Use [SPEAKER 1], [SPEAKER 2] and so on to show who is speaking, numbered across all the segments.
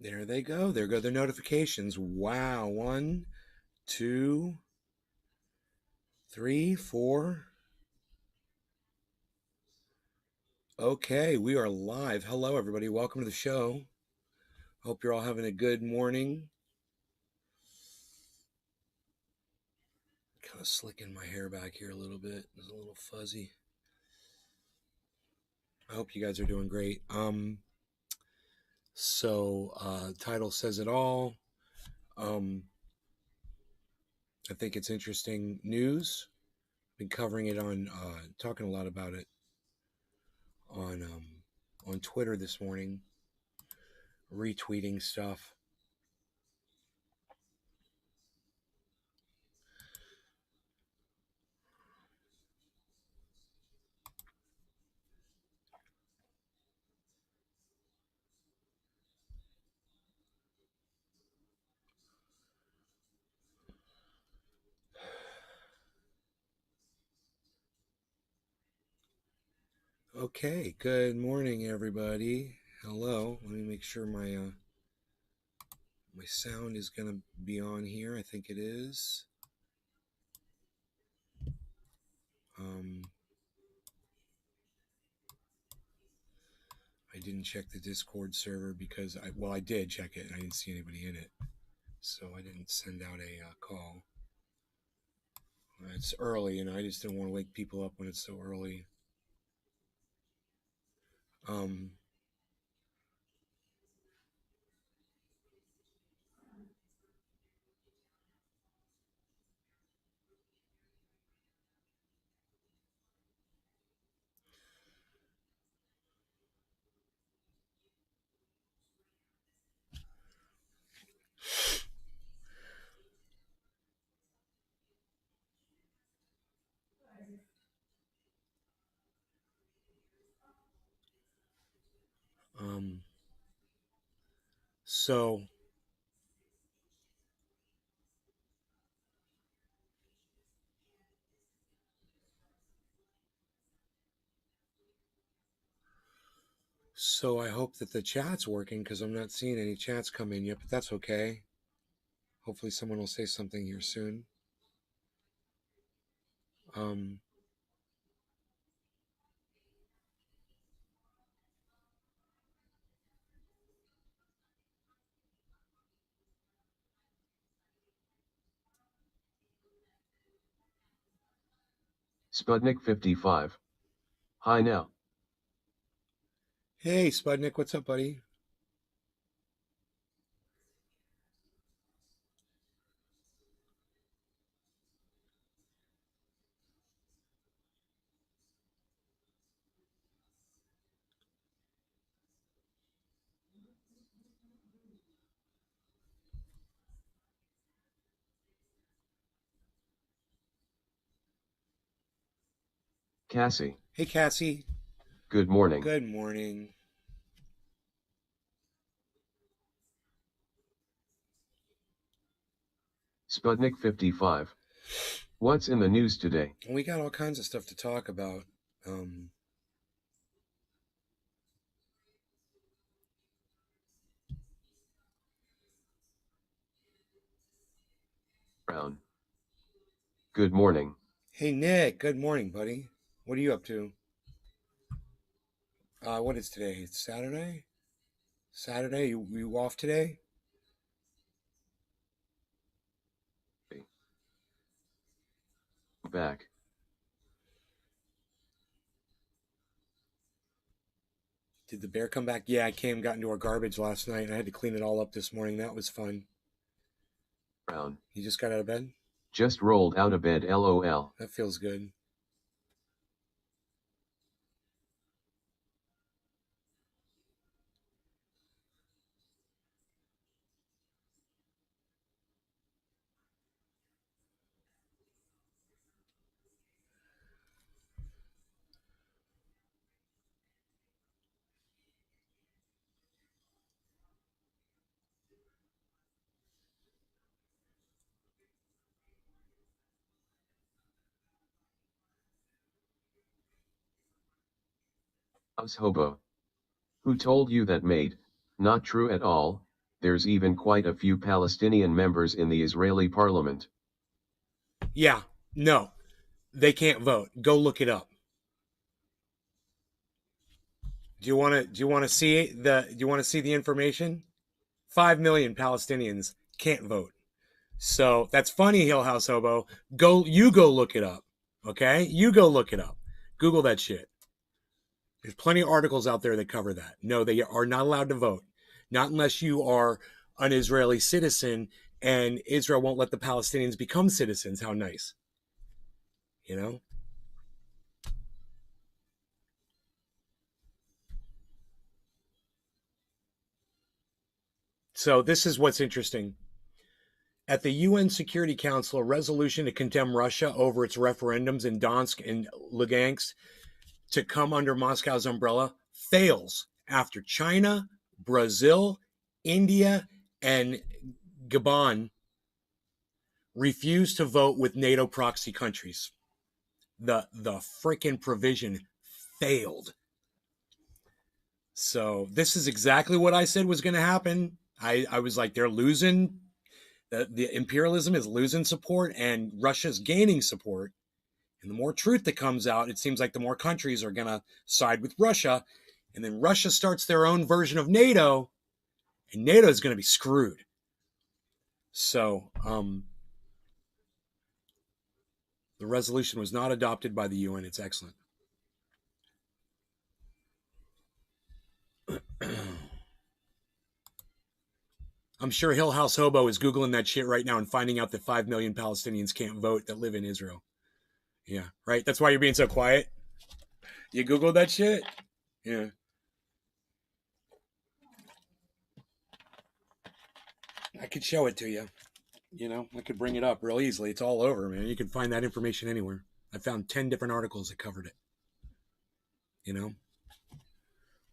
[SPEAKER 1] There they go. There go their notifications. Wow. One, two, three, four. Okay, we are live. Hello, everybody. Welcome to the show. Hope you're all having a good morning. Kind of slicking my hair back here a little bit. It's a little fuzzy. I hope you guys are doing great. Title says it all. I think it's interesting news. Been covering it on, talking a lot about it on Twitter this morning, retweeting stuff. Okay, good morning, everybody. Hello. Let me make sure my sound is going to be on here. I think it is. I didn't check the Discord server because I did check it and I didn't see anybody in it, so I didn't send out a call. It's early, and I just didn't want to wake people up when it's so early. Um, um, so So I hope that the chat's working because I'm not seeing any chats come in yet, but that's okay. Hopefully someone will say something here soon. Um,
[SPEAKER 2] Sputnik 55. Hi now.
[SPEAKER 1] Hey, Spudnik, what's up, buddy?
[SPEAKER 2] Cassie.
[SPEAKER 1] Hey, Cassie.
[SPEAKER 2] Good morning.
[SPEAKER 1] Good morning.
[SPEAKER 2] Sputnik 55. What's in the news today?
[SPEAKER 1] We got all kinds of stuff to talk about.
[SPEAKER 2] Brown. Good morning.
[SPEAKER 1] Hey, Nick. Good morning, buddy. What are you up to? What is today? It's Saturday? Saturday? You off today?
[SPEAKER 2] Back.
[SPEAKER 1] Did the bear come back? Yeah, I got into our garbage last night and I had to clean it all up this morning. That was fun.
[SPEAKER 2] Brown.
[SPEAKER 1] You just got out of bed?
[SPEAKER 2] Just rolled out of bed, lol.
[SPEAKER 1] That feels good.
[SPEAKER 2] Us hobo. Who told you that, mate? Not true at all. There's even quite a few Palestinian members in the Israeli parliament.
[SPEAKER 1] Yeah, no, they can't vote. Go look it up. Do you want to see the information? 5 million Palestinians can't vote. So that's funny, Hill House Hobo. Go look it up. Okay? You go look it up. Google that shit. There's plenty of articles out there that cover that. No, they are not allowed to vote. Not unless you are an Israeli citizen and Israel won't let the Palestinians become citizens. How nice. You know? So this is what's interesting. At the UN Security Council, a resolution to condemn Russia over its referendums in Donetsk and Lugansk to come under Moscow's umbrella fails after China, Brazil, India, and Gabon refused to vote with NATO proxy countries. The freaking provision failed. So this is exactly what I said was going to happen. I was like, they're losing. The imperialism is losing support and Russia's gaining support. And the more truth that comes out, it seems like the more countries are going to side with Russia. And then Russia starts their own version of NATO, and NATO is going to be screwed. So the resolution was not adopted by the UN. It's excellent. I'm sure Hill House Hobo is Googling that shit right now and finding out that 5 million Palestinians can't vote that live in Israel. Yeah, right? That's why you're being so quiet? You Googled that shit? Yeah. I could show it to you. You know, I could bring it up real easily. It's all over, man. You can find that information anywhere. I found 10 different articles that covered it. You know?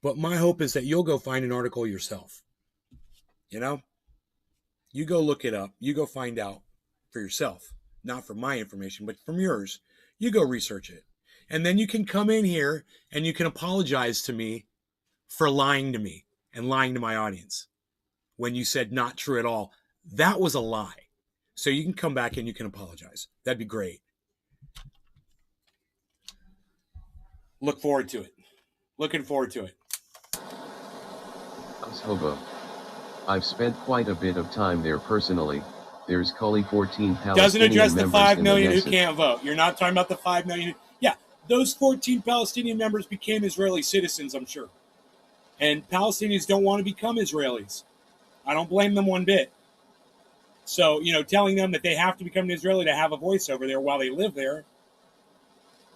[SPEAKER 1] But my hope is that you'll go find an article yourself. You know? You go look it up. You go find out for yourself. Not from my information, but from yours. You go research it. And then you can come in here and you can apologize to me for lying to me and lying to my audience when you said not true at all. That was a lie. So you can come back and you can apologize. That'd be great. Look forward to it. Looking forward to it.
[SPEAKER 2] Hobo. I've spent quite a bit of time there personally. There's Cully 14 Palestinian
[SPEAKER 1] Doesn't address the
[SPEAKER 2] members
[SPEAKER 1] 5
[SPEAKER 2] in
[SPEAKER 1] million
[SPEAKER 2] the
[SPEAKER 1] who
[SPEAKER 2] Knesset.
[SPEAKER 1] can't vote. You're not talking about the 5 million. Yeah, those 14 Palestinian members became Israeli citizens, I'm sure. And Palestinians don't want to become Israelis. I don't blame them one bit. So, you know, telling them that they have to become an Israeli to have a voice over there while they live there,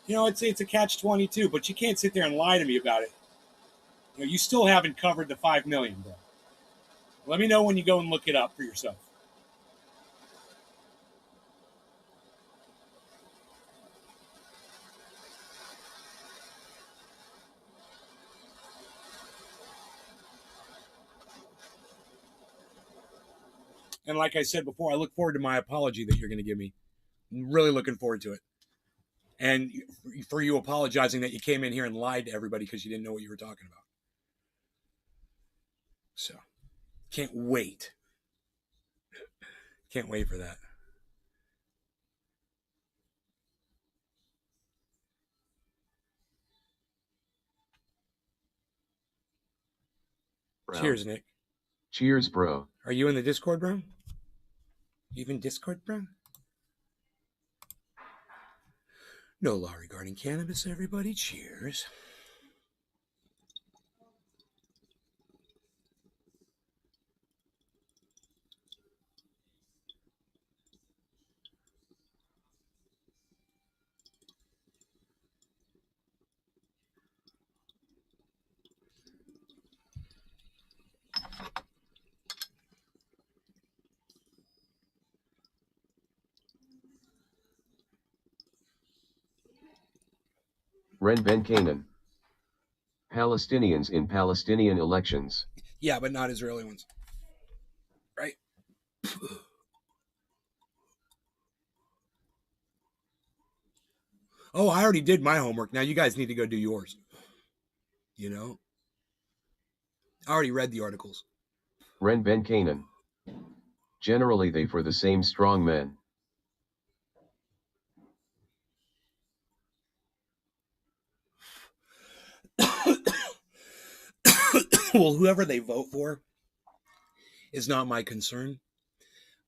[SPEAKER 1] you know, it's a catch-22, but you can't sit there and lie to me about it. You know, you still haven't covered the 5 million, bro. Let me know when you go and look it up for yourself. And like I said before, I look forward to my apology that you're going to give me. I'm really looking forward to it. And for you apologizing that you came in here and lied to everybody because you didn't know what you were talking about. So, can't wait. Can't wait for that.
[SPEAKER 2] Bro.
[SPEAKER 1] Cheers, Nick.
[SPEAKER 2] Cheers, bro.
[SPEAKER 1] Are you in the Discord, bro? You in Discord, bro? No law regarding cannabis, everybody. Cheers.
[SPEAKER 2] Ren Ben Canaan. Palestinians in Palestinian elections.
[SPEAKER 1] Yeah, but not Israeli ones. Right? Oh, I already did my homework. Now you guys need to go do yours. You know? I already read the articles.
[SPEAKER 2] Ren Ben Canaan. Generally they for the same strong men.
[SPEAKER 1] Well, whoever they vote for is not my concern.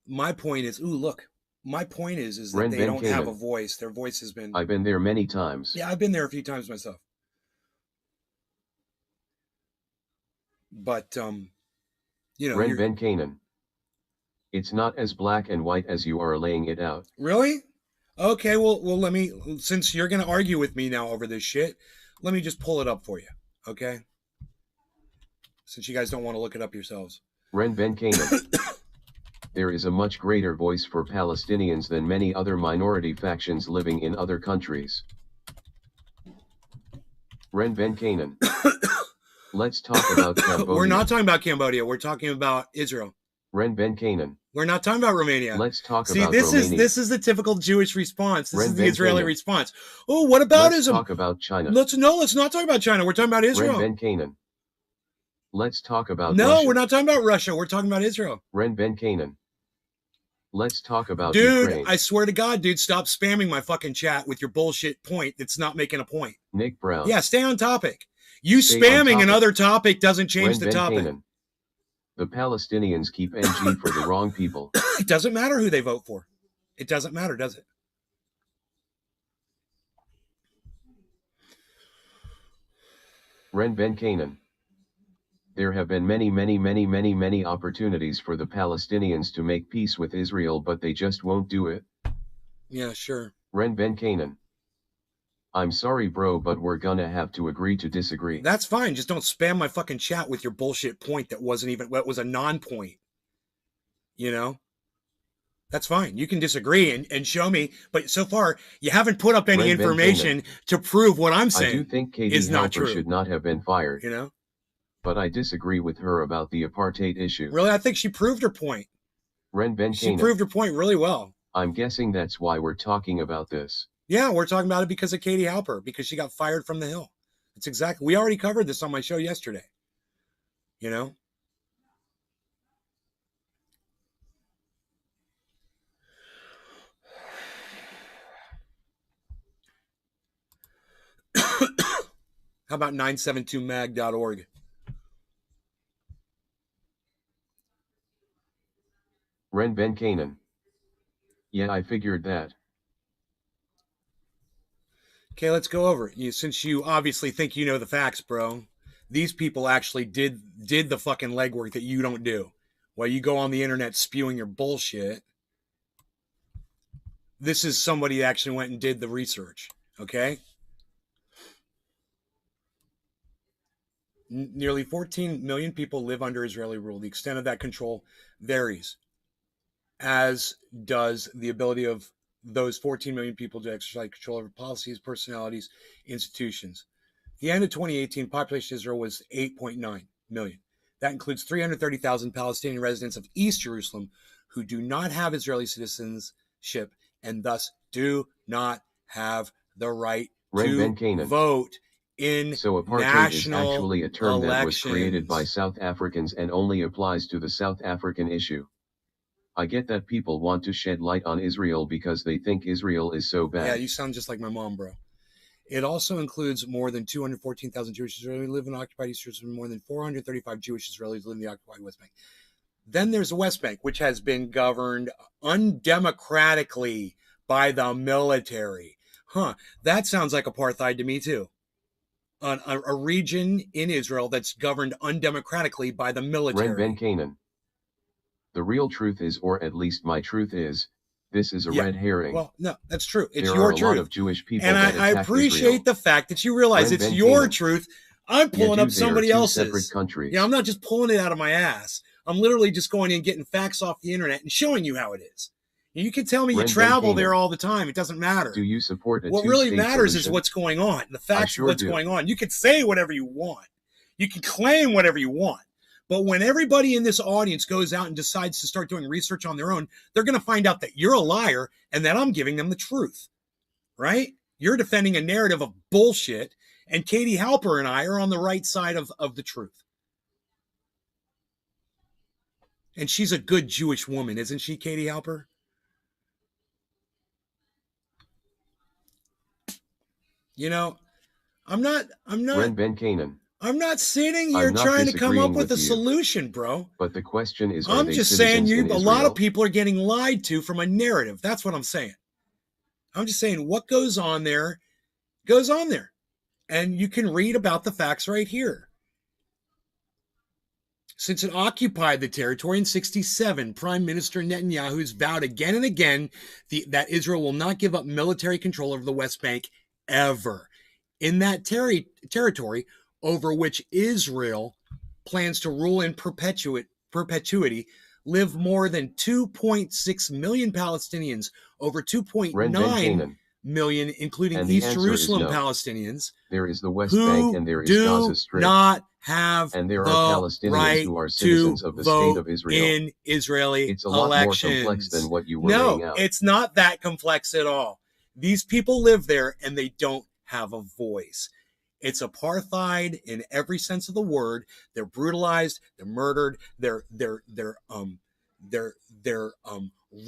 [SPEAKER 1] My point is, look. My point is that
[SPEAKER 2] Ren
[SPEAKER 1] they
[SPEAKER 2] Ben
[SPEAKER 1] don't have a
[SPEAKER 2] Canaan.
[SPEAKER 1] voice. Their voice has been.
[SPEAKER 2] I've been there many times.
[SPEAKER 1] Yeah, I've been there a few times myself. But
[SPEAKER 2] Ren Ben Canaan. It's not as black and white as you are laying it out.
[SPEAKER 1] Really? Okay, well, let me. Since you're gonna argue with me now over this shit, let me just pull it up for you. Okay. Since you guys don't want to look it up yourselves.
[SPEAKER 2] Ren Ben Canaan. There is a much greater voice for Palestinians than many other minority factions living in other countries. Ren Ben Canaan. Let's talk about Cambodia.
[SPEAKER 1] We're not talking about Cambodia. We're talking about Israel.
[SPEAKER 2] Ren Ben Canaan.
[SPEAKER 1] We're not talking about Romania.
[SPEAKER 2] Let's talk
[SPEAKER 1] See,
[SPEAKER 2] about
[SPEAKER 1] this
[SPEAKER 2] Romania.
[SPEAKER 1] This is the typical Jewish response. This
[SPEAKER 2] Ren
[SPEAKER 1] is the
[SPEAKER 2] Ben
[SPEAKER 1] Israeli
[SPEAKER 2] Canaan.
[SPEAKER 1] response. Oh, what about
[SPEAKER 2] Let's
[SPEAKER 1] Islam?
[SPEAKER 2] talk about China.
[SPEAKER 1] Let's not talk about China. We're talking about Israel.
[SPEAKER 2] Ren Ben Canaan. Let's talk about
[SPEAKER 1] No,
[SPEAKER 2] Russia.
[SPEAKER 1] we're not talking about Russia. We're talking about Israel.
[SPEAKER 2] Ren Ben Canaan. Let's talk about
[SPEAKER 1] Dude,
[SPEAKER 2] Ukraine.
[SPEAKER 1] I swear to God, dude, stop spamming my fucking chat with your bullshit point that's not making a point.
[SPEAKER 2] Nick Brown.
[SPEAKER 1] Yeah, stay on topic. You
[SPEAKER 2] Stay
[SPEAKER 1] spamming
[SPEAKER 2] on topic.
[SPEAKER 1] another topic doesn't change
[SPEAKER 2] Ren
[SPEAKER 1] the
[SPEAKER 2] Ben
[SPEAKER 1] topic.
[SPEAKER 2] Canaan. The Palestinians keep NG for the wrong people.
[SPEAKER 1] It doesn't matter who they vote for. It doesn't matter, does it?
[SPEAKER 2] Ren Ben Canaan. There have been many opportunities for the Palestinians to make peace with Israel, but they just won't do it.
[SPEAKER 1] Yeah, sure.
[SPEAKER 2] Ren Ben Canaan. I'm sorry, bro, but we're gonna have to agree to disagree.
[SPEAKER 1] That's fine. Just don't spam my fucking chat with your bullshit point that wasn't even, what was a non-point. You know? That's fine. You can disagree and show me, but so far you haven't put up any
[SPEAKER 2] Ren Ben
[SPEAKER 1] information
[SPEAKER 2] Canaan.
[SPEAKER 1] to prove what I'm
[SPEAKER 2] I
[SPEAKER 1] saying.
[SPEAKER 2] do think Katie
[SPEAKER 1] is not
[SPEAKER 2] Halper
[SPEAKER 1] true.
[SPEAKER 2] should not have been fired,
[SPEAKER 1] You know?
[SPEAKER 2] but I disagree with her about the apartheid issue.
[SPEAKER 1] Really, I think she proved her point.
[SPEAKER 2] Ren Ben
[SPEAKER 1] She
[SPEAKER 2] Canaan.
[SPEAKER 1] proved her point really well.
[SPEAKER 2] I'm guessing that's why we're talking about this.
[SPEAKER 1] Yeah, we're talking about it because of Katie Halper, because she got fired from the Hill. It's exactly, we already covered this on my show yesterday. You know? How about 972mag.org?
[SPEAKER 2] Ren Ben Canaan. Yeah, I figured that.
[SPEAKER 1] Okay, let's go over it. Since you obviously think you know the facts, bro, these people actually did the fucking legwork that you don't do. While you go on the internet spewing your bullshit, this is somebody that actually went and did the research, okay? Nearly 14 million people live under Israeli rule. The extent of that control varies, as does the ability of those 14 million people to exercise control over policies, personalities, institutions. At the end of 2018, population of Israel was 8.9 million. That includes 330,000 Palestinian residents of East Jerusalem who do not have Israeli citizenship and thus do not have the right to vote in
[SPEAKER 2] so apartheid
[SPEAKER 1] national
[SPEAKER 2] is actually a term that was
[SPEAKER 1] elections.
[SPEAKER 2] created by South Africans and only applies to the South African issue. I get that people want to shed light on Israel because they think Israel is so bad.
[SPEAKER 1] Yeah, you sound just like my mom, bro. It also includes more than 214,000 Jewish Israelis who live in occupied East Jerusalem, more than 435 Jewish Israelis live in the occupied West Bank. Then there's the West Bank, which has been governed undemocratically by the military. That sounds like apartheid to me, too. A region in Israel that's governed undemocratically by the military.
[SPEAKER 2] Ren Ben Canaan. The real truth is, or at least my truth is, this is a red herring.
[SPEAKER 1] Well, no, that's true. It's
[SPEAKER 2] there
[SPEAKER 1] your
[SPEAKER 2] are a
[SPEAKER 1] truth.
[SPEAKER 2] lot of Jewish people
[SPEAKER 1] and
[SPEAKER 2] that
[SPEAKER 1] I appreciate
[SPEAKER 2] Israel.
[SPEAKER 1] The fact that you realize
[SPEAKER 2] Ren
[SPEAKER 1] it's
[SPEAKER 2] Ben
[SPEAKER 1] your
[SPEAKER 2] Canaan.
[SPEAKER 1] truth. I'm pulling up somebody else's.
[SPEAKER 2] Separate countries.
[SPEAKER 1] Yeah, I'm not just pulling it out of my ass. I'm literally just going and getting facts off the internet and showing you how it is. You can tell me you travel there all the time. It doesn't matter.
[SPEAKER 2] Do you support
[SPEAKER 1] what really matters is what's going on. The facts of what's going on. You can say whatever you want. You can claim whatever you want. But when everybody in this audience goes out and decides to start doing research on their own, they're going to find out that you're a liar and that I'm giving them the truth, right? You're defending a narrative of bullshit, and Katie Halper and I are on the right side of the truth. And she's a good Jewish woman, isn't she, Katie Halper? You know, I'm not
[SPEAKER 2] Ren Ben Canaan.
[SPEAKER 1] I'm not sitting here
[SPEAKER 2] I'm not
[SPEAKER 1] trying to come up
[SPEAKER 2] disagreeing
[SPEAKER 1] with a
[SPEAKER 2] you,
[SPEAKER 1] solution, bro.
[SPEAKER 2] But the question is, are
[SPEAKER 1] I'm
[SPEAKER 2] they
[SPEAKER 1] just saying
[SPEAKER 2] citizens in
[SPEAKER 1] a lot of
[SPEAKER 2] Israel?
[SPEAKER 1] people are getting lied to from a narrative. That's what I'm saying. I'm just saying what goes on there goes on there. And you can read about the facts right here. Since it occupied the territory in 1967, Prime Minister Netanyahu has vowed again and again that Israel will not give up military control over the West Bank ever. In that territory over which Israel plans to rule in perpetuity, live more than 2.6 million Palestinians, over 2.9 million, including East Jerusalem Palestinians.
[SPEAKER 2] There is the West Bank and there is Gaza Strip.
[SPEAKER 1] Not have
[SPEAKER 2] and there are Palestinians who are citizens of the state of Israel.
[SPEAKER 1] In Israeli
[SPEAKER 2] it's a lot
[SPEAKER 1] elections.
[SPEAKER 2] More complex than what you were laying out.
[SPEAKER 1] No, it's not that complex at all. These people live there and they don't have a voice. It's apartheid in every sense of the word. They're brutalized, they're murdered, they're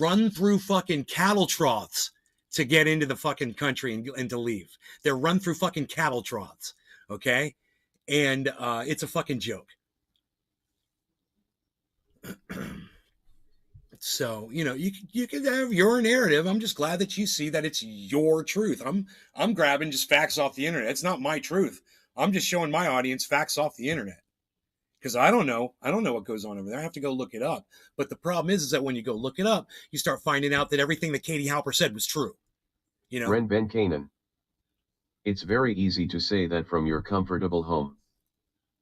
[SPEAKER 1] run through fucking cattle troughs to get into the fucking country and to leave. They're run through fucking cattle troughs, okay? And it's a fucking joke. So, you know, you can have your narrative. I'm just glad that you see that it's your truth. I'm grabbing just facts off the internet. It's not my truth. I'm just showing my audience facts off the internet. Because I don't know what goes on over there. I have to go look it up. But the problem is that when you go look it up, you start finding out that everything that Katie Halper said was true. You know?
[SPEAKER 2] Ren Ben Canaan. It's very easy to say that from your comfortable home.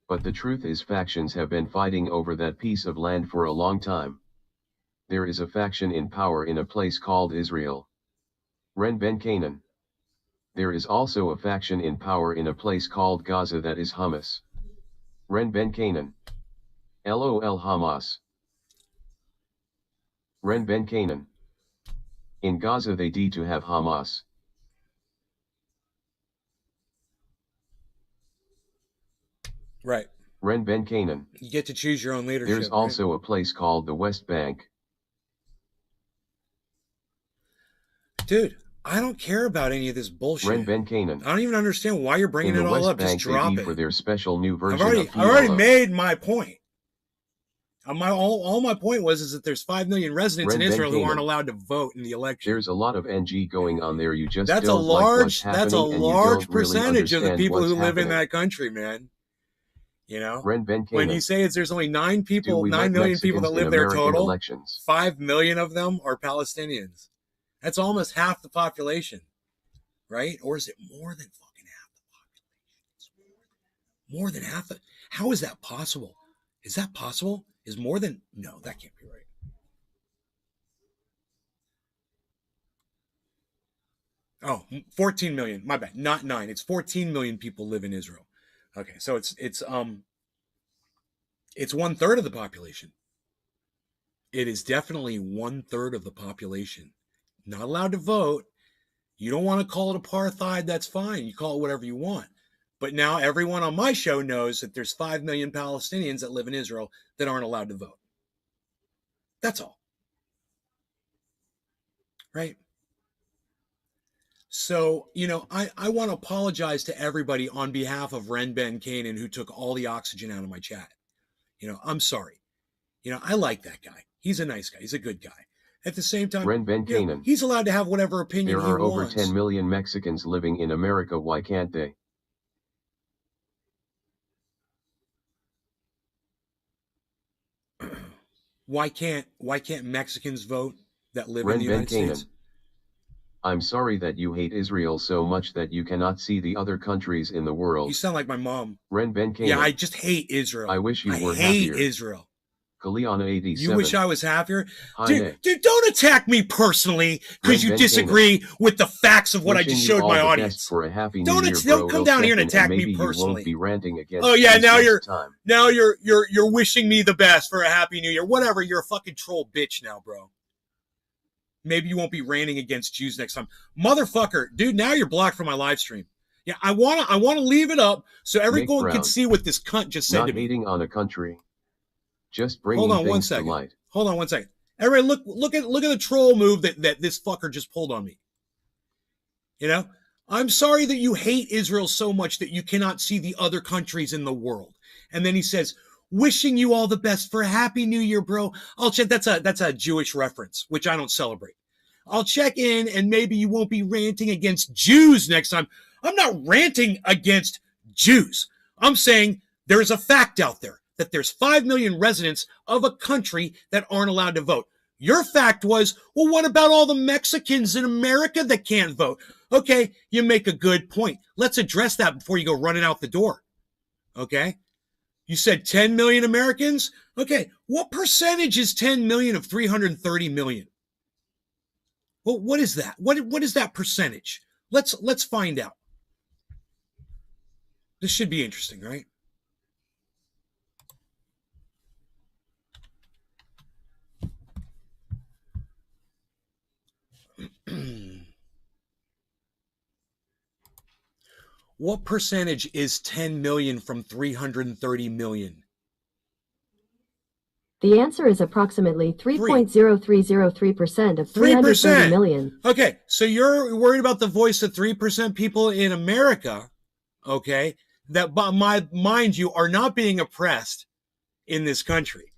[SPEAKER 2] But the truth is factions have been fighting over that piece of land for a long time. There is a faction in power in a place called Israel. Ren Ben Canaan. There is also a faction in power in a place called Gaza that is Hamas. Ren Ben Canaan. LOL Hamas. Ren Ben Canaan. In Gaza they need to have Hamas.
[SPEAKER 1] Right.
[SPEAKER 2] Ren Ben Canaan.
[SPEAKER 1] You get to choose your own leadership.
[SPEAKER 2] There's also a place called the West Bank.
[SPEAKER 1] Dude, I don't care about any of this bullshit.
[SPEAKER 2] Ren Ben Canaan.
[SPEAKER 1] I don't even understand why you're bringing it all up. Just drop it.
[SPEAKER 2] For their special new version
[SPEAKER 1] I've already made my point. All my point was that there's 5 million residents in Israel who aren't allowed to vote in the election.
[SPEAKER 2] There's a lot of NG going on there. You just
[SPEAKER 1] that's
[SPEAKER 2] don't
[SPEAKER 1] a large
[SPEAKER 2] like
[SPEAKER 1] that's a large percentage
[SPEAKER 2] really
[SPEAKER 1] of the people who live in that country, man. You know, when you say there's only 9 million people that live there total,
[SPEAKER 2] elections.
[SPEAKER 1] 5 million of them are Palestinians. That's almost half the population, right? Or is it more than fucking half the population? More than half the. How is that possible? Is that possible? Is more than. No, that can't be right. Oh, 14 million. My bad. Not 9. It's 14 million people live in Israel. Okay, so it's 1/3 of the population. It is definitely 1/3 of the population. Not allowed to vote. You don't want to call it apartheid, that's fine. You call it whatever you want. But now everyone on my show knows that there's 5 million Palestinians that live in Israel that aren't allowed to vote. That's all. Right? So, you know, I want to apologize to everybody on behalf of Ren Ben Canaan who took all the oxygen out of my chat. You know, I'm sorry. You know, I like that guy. He's a nice guy. He's a good guy. At the same time,
[SPEAKER 2] Ren Ben Canaan.
[SPEAKER 1] He's allowed to have whatever opinion he wants.
[SPEAKER 2] There are over 10 million Mexicans living in America. Why can't they?
[SPEAKER 1] Why can't Mexicans vote that live in the United States?
[SPEAKER 2] I'm sorry that you hate Israel so much that you cannot see the other countries in the world.
[SPEAKER 1] You sound like my mom.
[SPEAKER 2] Ren Ben Canaan.
[SPEAKER 1] Yeah, I just hate Israel.
[SPEAKER 2] I wish you were
[SPEAKER 1] happier. I hate Israel.
[SPEAKER 2] Kaliana 87.
[SPEAKER 1] You wish I was happier? Dude, don't attack me personally because you disagree with the facts of what I just showed my audience.
[SPEAKER 2] For a happy
[SPEAKER 1] don't
[SPEAKER 2] New Year,
[SPEAKER 1] don't come down here and attack me personally.
[SPEAKER 2] You won't be ranting against
[SPEAKER 1] oh yeah, now you're wishing me the best for a happy New Year. Whatever, you're a fucking troll bitch now, bro. Maybe you won't be ranting against Jews next time, motherfucker, dude. Now you're blocked from my live stream. Yeah, I wanna leave it up so everyone can see what this cunt just said to me.
[SPEAKER 2] Not hating on a country. Just
[SPEAKER 1] Hold
[SPEAKER 2] bringing
[SPEAKER 1] on one
[SPEAKER 2] things to
[SPEAKER 1] second.
[SPEAKER 2] light.
[SPEAKER 1] Hold on one second. Everybody, look at the troll move that this fucker just pulled on me. You know, I'm sorry that you hate Israel so much that you cannot see the other countries in the world. And then he says, wishing you all the best for a happy new year, bro. I'll check. That's a Jewish reference, which I don't celebrate. I'll check in and maybe you won't be ranting against Jews next time. I'm not ranting against Jews. I'm saying there's a fact out there that there's 5 million residents of a country that aren't allowed to vote. Your fact was, well, what about all the Mexicans in America that can't vote? Okay, you make a good point. Let's address that before you go running out the door. Okay? You said 10 million Americans? Okay, what percentage is 10 million of 330 million? Well, what is that? What is that percentage? Let's find out. This should be interesting, right? What percentage is 10 million from 330 million?
[SPEAKER 3] The answer is approximately 3.0303% of 330 million.
[SPEAKER 1] Okay, so you're worried about the voice of 3% people in America, okay, that, mind you, are not being oppressed in this country,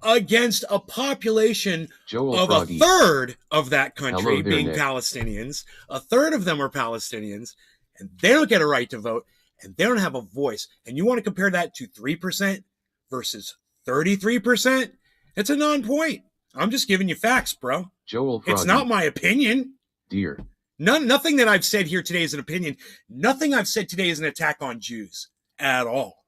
[SPEAKER 1] against a population of a third of that country being Palestinians. A third of them are Palestinians, and they don't get a right to vote, and they don't have a voice. And you want to compare that to 3% versus 33%? It's a non-point. I'm just giving you facts, bro.
[SPEAKER 2] Joel Froggy.
[SPEAKER 1] It's not my opinion.
[SPEAKER 2] Dear.
[SPEAKER 1] Nothing that I've said here today is an opinion. Nothing I've said today is an attack on Jews at all.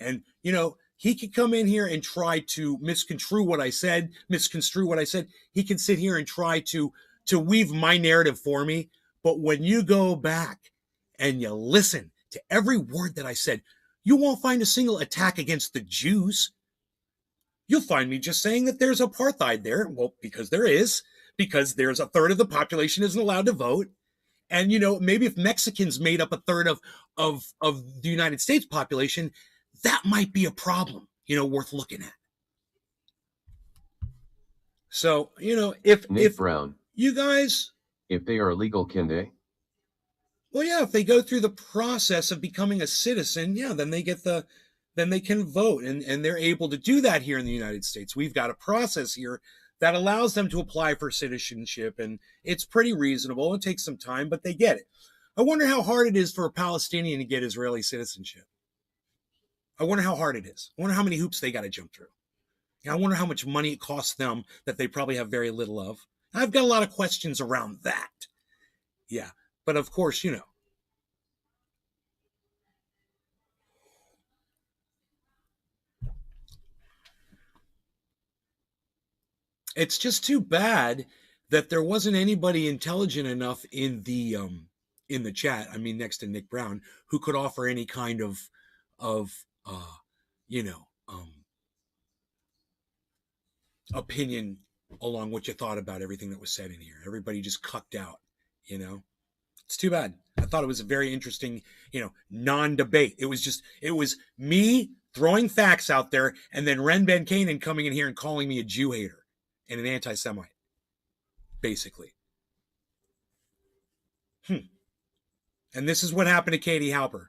[SPEAKER 1] And, you know, he could come in here and try to misconstrue what I said. He can sit here and try to weave my narrative for me. But when you go back and you listen to every word that I said, you won't find a single attack against the Jews. You'll find me just saying that there's apartheid there. Well, because there is. Because there's a third of the population isn't allowed to vote. And, you know, maybe if Mexicans made up a third of the United States population, that might be a problem, you know, worth looking at. So, you know, if
[SPEAKER 2] Brown,
[SPEAKER 1] you guys,
[SPEAKER 2] if they are legal, can they?
[SPEAKER 1] Well, yeah, if they go through the process of becoming a citizen, yeah, then they can vote, and they're able to do that here in the United States. We've got a process here that allows them to apply for citizenship, and it's pretty reasonable. It takes some time, but they get it. I wonder how hard it is for a Palestinian to get Israeli citizenship. I wonder how hard it is. I wonder how many hoops they got to jump through. I wonder how much money it costs them that they probably have very little of. I've got a lot of questions around that. Yeah, but of course, you know. It's just too bad that there wasn't anybody intelligent enough in the chat. I mean, next to Nick Brown, who could offer any kind of opinion along what you thought about everything that was said in here. Everybody just cucked out, you know. It's too bad. I thought it was a very interesting, you know, non-debate. It was me throwing facts out there, and then Ren Ben Canaan coming in here and calling me a Jew hater and an anti-Semite, basically. And this is what happened to Katie Halper.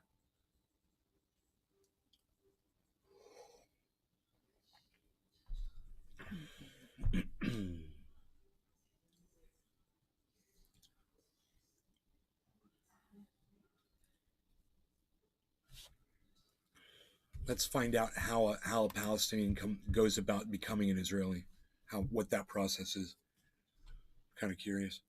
[SPEAKER 1] Let's find out how a Palestinian goes about becoming an Israeli. What that process is. Kind of curious.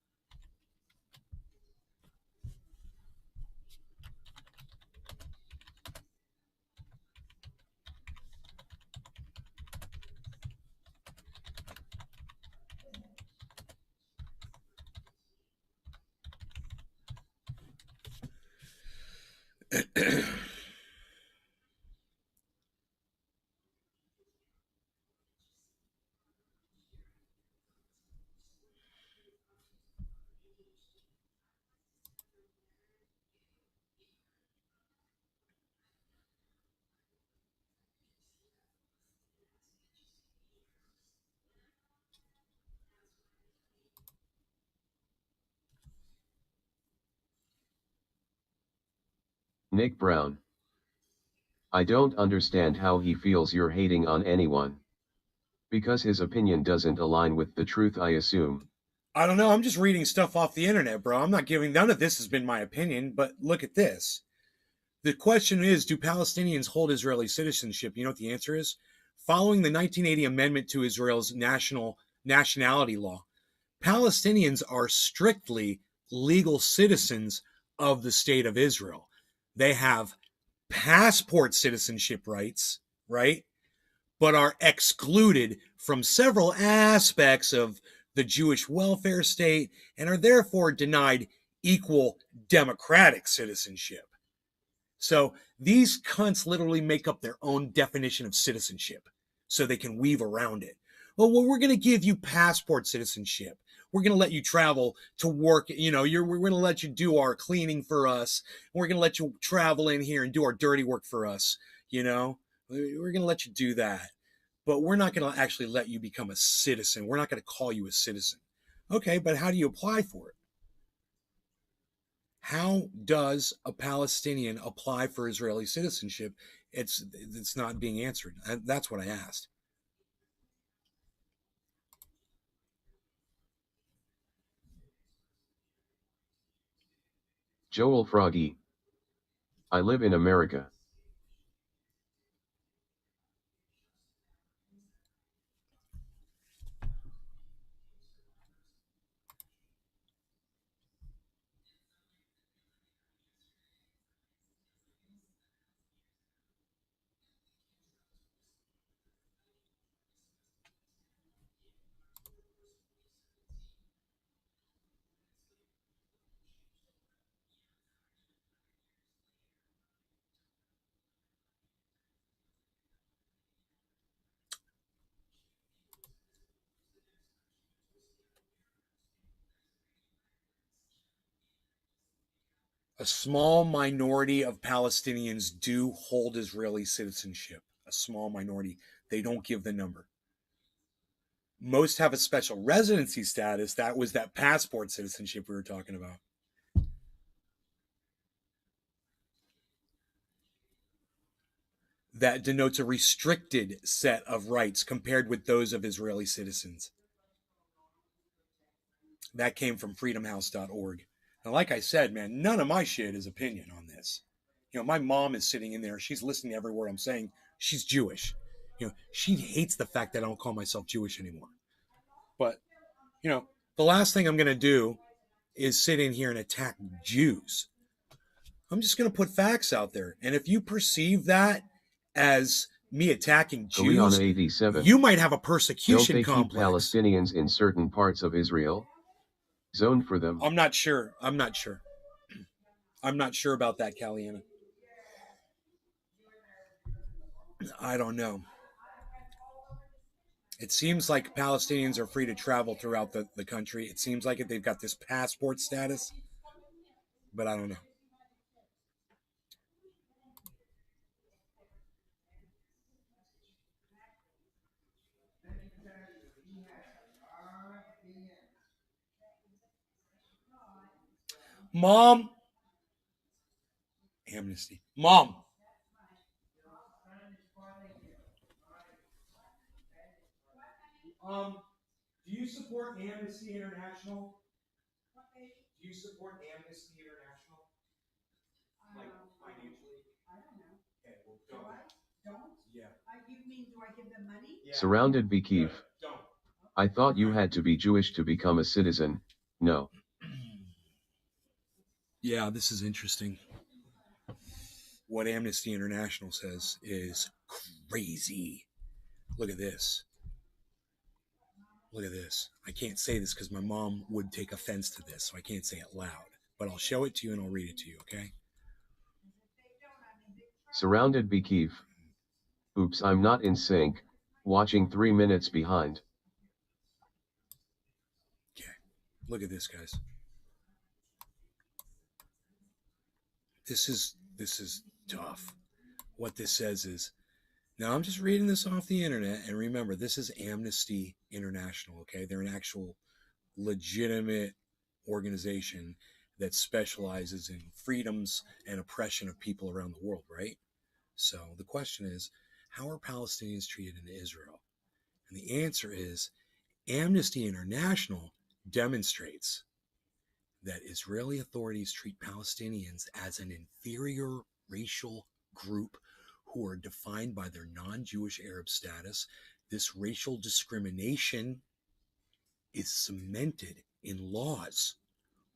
[SPEAKER 2] Nick Brown. I don't understand how he feels you're hating on anyone. Because his opinion doesn't align with the truth, I assume.
[SPEAKER 1] I don't know. I'm just reading stuff off the internet, bro. I'm not giving, none of this has been my opinion, but look at this. The question is, do Palestinians hold Israeli citizenship? You know what the answer is? Following the 1980 amendment to Israel's nationality law, Palestinians are strictly legal citizens of the state of Israel. They have passport citizenship rights, right? But are excluded from several aspects of the Jewish welfare state and are therefore denied equal democratic citizenship. So these cunts literally make up their own definition of citizenship so they can weave around it. Well, we're going to give you passport citizenship. We're going to let you travel to work. You know, we're going to let you do our cleaning for us. We're going to let you travel in here and do our dirty work for us. You know, we're going to let you do that. But we're not going to actually let you become a citizen. We're not going to call you a citizen. Okay, but how do you apply for it? How does a Palestinian apply for Israeli citizenship? It's not being answered. That's what I asked.
[SPEAKER 2] Joel Froggy. I live in America.
[SPEAKER 1] A small minority of Palestinians do hold Israeli citizenship. A small minority. They don't give the number. Most have a special residency status. That was that passport citizenship we were talking about. That denotes a restricted set of rights compared with those of Israeli citizens. That came from freedomhouse.org. And like I said, man, none of my shit is opinion on this. You know, my mom is sitting in there. She's listening to every word I'm saying. She's Jewish. You know, she hates the fact that I don't call myself Jewish anymore. But, you know, the last thing I'm going to do is sit in here and attack Jews. I'm just going to put facts out there. And if you perceive that as me attacking Jews,
[SPEAKER 2] 87.
[SPEAKER 1] you might have a persecution
[SPEAKER 2] Don't they
[SPEAKER 1] complex.
[SPEAKER 2] keep Palestinians in certain parts of Israel? Zoned for them.
[SPEAKER 1] I'm not sure. I'm not sure about that, Caliana. I don't know. It seems like Palestinians are free to travel throughout the country. It seems like they've got this passport status, but I don't know. Mom. Amnesty. Mom. Do you support Amnesty International? Do you support Amnesty International? Like financially? I don't know. Okay, well, don't. Yeah.
[SPEAKER 4] You mean, do I give them money?
[SPEAKER 1] Yeah.
[SPEAKER 2] Surrounded Bekeef.
[SPEAKER 1] Don't.
[SPEAKER 2] I thought you had to be Jewish to become a citizen. No.
[SPEAKER 1] Yeah, this is interesting. What Amnesty International says is crazy. Look at this. Look at this. I can't say this because my mom would take offense to this, so I can't say it loud. But I'll show it to you and I'll read it to you, okay?
[SPEAKER 2] Surrounded Bekeef. Oops, I'm not in sync. Watching 3 minutes behind.
[SPEAKER 1] Okay. Look at this, guys. This is tough. What this says is, now I'm just reading this off the internet, and remember, this is Amnesty International, okay? They're an actual legitimate organization that specializes in freedoms and oppression of people around the world, right? So the question is, how are Palestinians treated in Israel? And the answer is Amnesty International demonstrates that Israeli authorities treat Palestinians as an inferior racial group who are defined by their non-Jewish Arab status. This racial discrimination is cemented in laws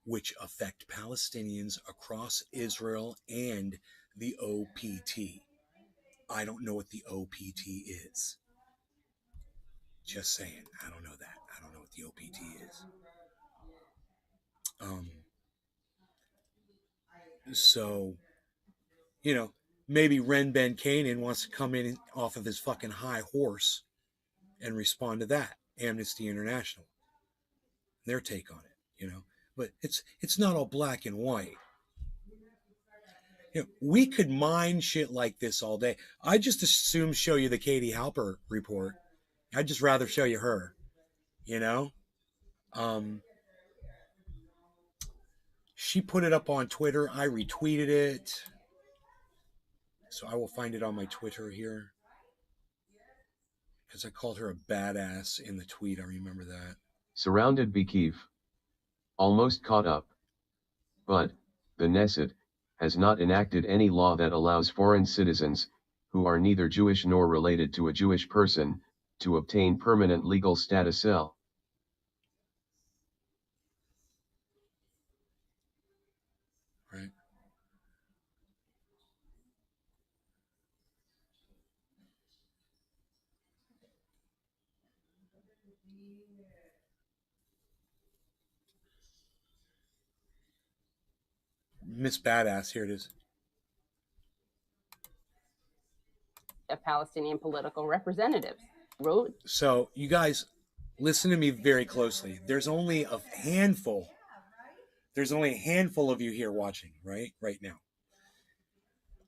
[SPEAKER 1] which affect Palestinians across Israel and the OPT. I don't know what the OPT is. Just saying, I don't know that. I don't know what the OPT is. So, maybe Ren Ben Canaan wants to come in off of his fucking high horse and respond to that. Amnesty International, their take on it, But it's not all black and white. We could mine shit like this all day. I just assume show you the Katie Halper report. I'd just rather show you her, She put it up on Twitter. I retweeted it. So I will find it on my Twitter here. Because I called her a badass in the tweet. I remember that.
[SPEAKER 2] Surrounded Bekeef. Almost caught up. But, the Knesset, has not enacted any law that allows foreign citizens, who are neither Jewish nor related to a Jewish person, to obtain permanent legal status L.
[SPEAKER 1] Right. Miss Badass, here it is.
[SPEAKER 5] A Palestinian political representative wrote.
[SPEAKER 1] So you guys, listen to me very closely. There's only a handful of you here watching, right now.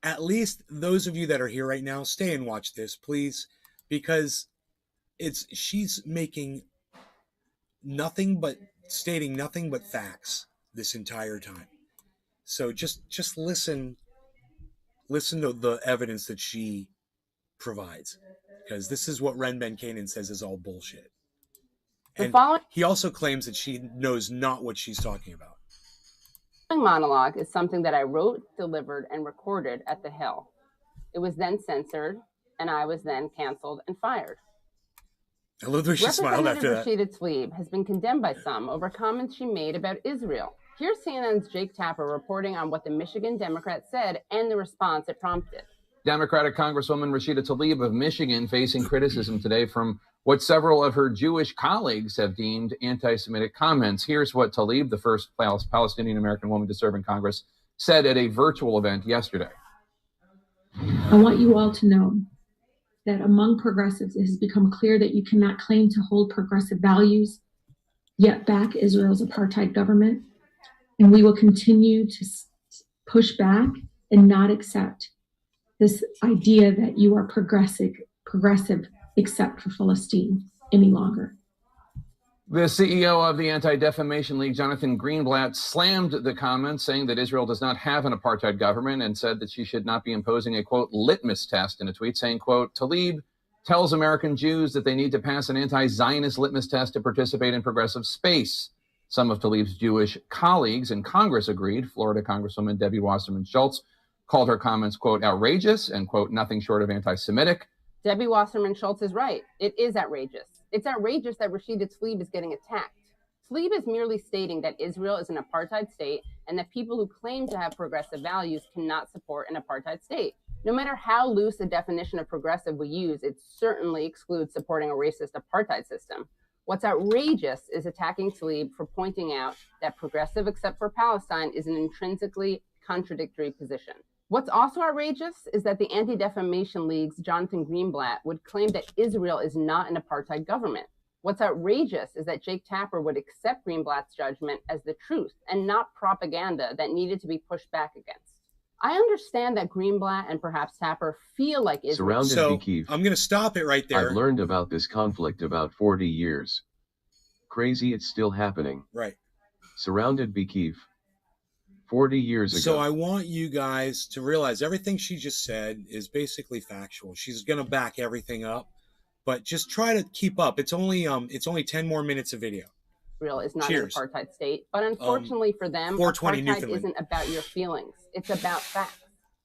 [SPEAKER 1] At least those of you that are here right now, stay and watch this, please, because she's making stating nothing but facts this entire time. So just listen to the evidence that she provides, because this is what Ren Ben Canaan says is all bullshit. And he also claims that she knows not what she's talking about.
[SPEAKER 5] The monologue is something that I wrote, delivered, and recorded at the Hill. It was then censored, and I was then canceled and fired.
[SPEAKER 1] I love that she smiled after that.
[SPEAKER 5] Representative Rashida Tlaib has been condemned by some over comments she made about Israel. Here's CNN's Jake Tapper reporting on what the Michigan Democrat said and the response it prompted.
[SPEAKER 6] Democratic Congresswoman Rashida Tlaib of Michigan facing criticism today from what several of her Jewish colleagues have deemed anti-Semitic comments. Here's what Tlaib, the first Palestinian-American woman to serve in Congress, said at a virtual event yesterday.
[SPEAKER 7] I want you all to know that among progressives, it has become clear that you cannot claim to hold progressive values, yet back Israel's apartheid government. And we will continue to push back and not accept this idea that you are progressive except for Palestine any longer.
[SPEAKER 6] The CEO of the Anti-Defamation League, Jonathan Greenblatt, slammed the comments, saying that Israel does not have an apartheid government, and said that she should not be imposing a, quote, litmus test in a tweet, saying, quote, Tlaib tells American Jews that they need to pass an anti-Zionist litmus test to participate in progressive space. Some of Tlaib's Jewish colleagues in Congress agreed. Florida Congresswoman Debbie Wasserman Schultz called her comments, quote, outrageous and, quote, nothing short of anti-Semitic.
[SPEAKER 5] Debbie Wasserman Schultz is right. It is outrageous. It's outrageous that Rashida Tlaib is getting attacked. Tlaib is merely stating that Israel is an apartheid state and that people who claim to have progressive values cannot support an apartheid state. No matter how loose a definition of progressive we use, it certainly excludes supporting a racist apartheid system. What's outrageous is attacking Tlaib for pointing out that progressive except for Palestine is an intrinsically contradictory position. What's also outrageous is that the Anti-Defamation League's Jonathan Greenblatt would claim that Israel is not an apartheid government. What's outrageous is that Jake Tapper would accept Greenblatt's judgment as the truth and not propaganda that needed to be pushed back against. I understand that Greenblatt and perhaps Tapper feel like Israel.
[SPEAKER 1] So I'm going to stop it right there.
[SPEAKER 2] I've learned about this conflict about 40 years. Crazy it's still happening.
[SPEAKER 1] Right.
[SPEAKER 2] Surrounded Bekeef. 40 years ago.
[SPEAKER 1] So I want you guys to realize everything she just said is basically factual. She's going to back everything up, but just try to keep up. It's only 10 more minutes of video.
[SPEAKER 5] Israel is not
[SPEAKER 1] Cheers.
[SPEAKER 5] an apartheid state, but unfortunately for them,
[SPEAKER 1] 420
[SPEAKER 5] apartheid
[SPEAKER 1] Newfoundland.
[SPEAKER 5] isn't about your feelings. It's about facts.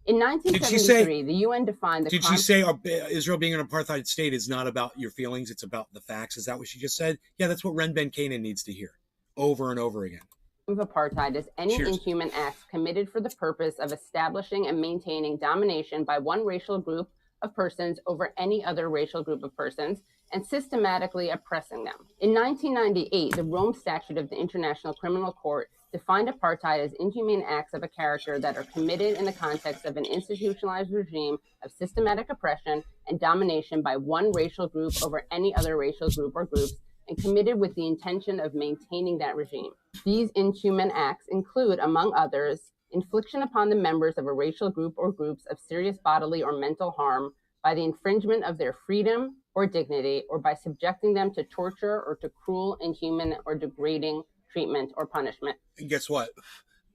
[SPEAKER 5] In
[SPEAKER 1] Did she say-
[SPEAKER 5] 1973, the UN defined the
[SPEAKER 1] Did she say Israel being an apartheid state is not about your feelings, it's about the facts? Is that what she just said? Yeah, that's what Ren Ben Canaan needs to hear over and over again.
[SPEAKER 5] of apartheid as any
[SPEAKER 1] Cheers.
[SPEAKER 5] inhuman acts committed for the purpose of establishing and maintaining domination by one racial group of persons over any other racial group of persons and systematically oppressing them. In 1998, the Rome Statute of the International Criminal Court defined apartheid as inhumane acts of a character that are committed in the context of an institutionalized regime of systematic oppression and domination by one racial group over any other racial group or groups, and committed with the intention of maintaining that regime. These inhuman acts include, among others, infliction upon the members of a racial group or groups of serious bodily or mental harm by the infringement of their freedom or dignity, or by subjecting them to torture or to cruel, inhuman, or degrading treatment or punishment.
[SPEAKER 1] And guess what?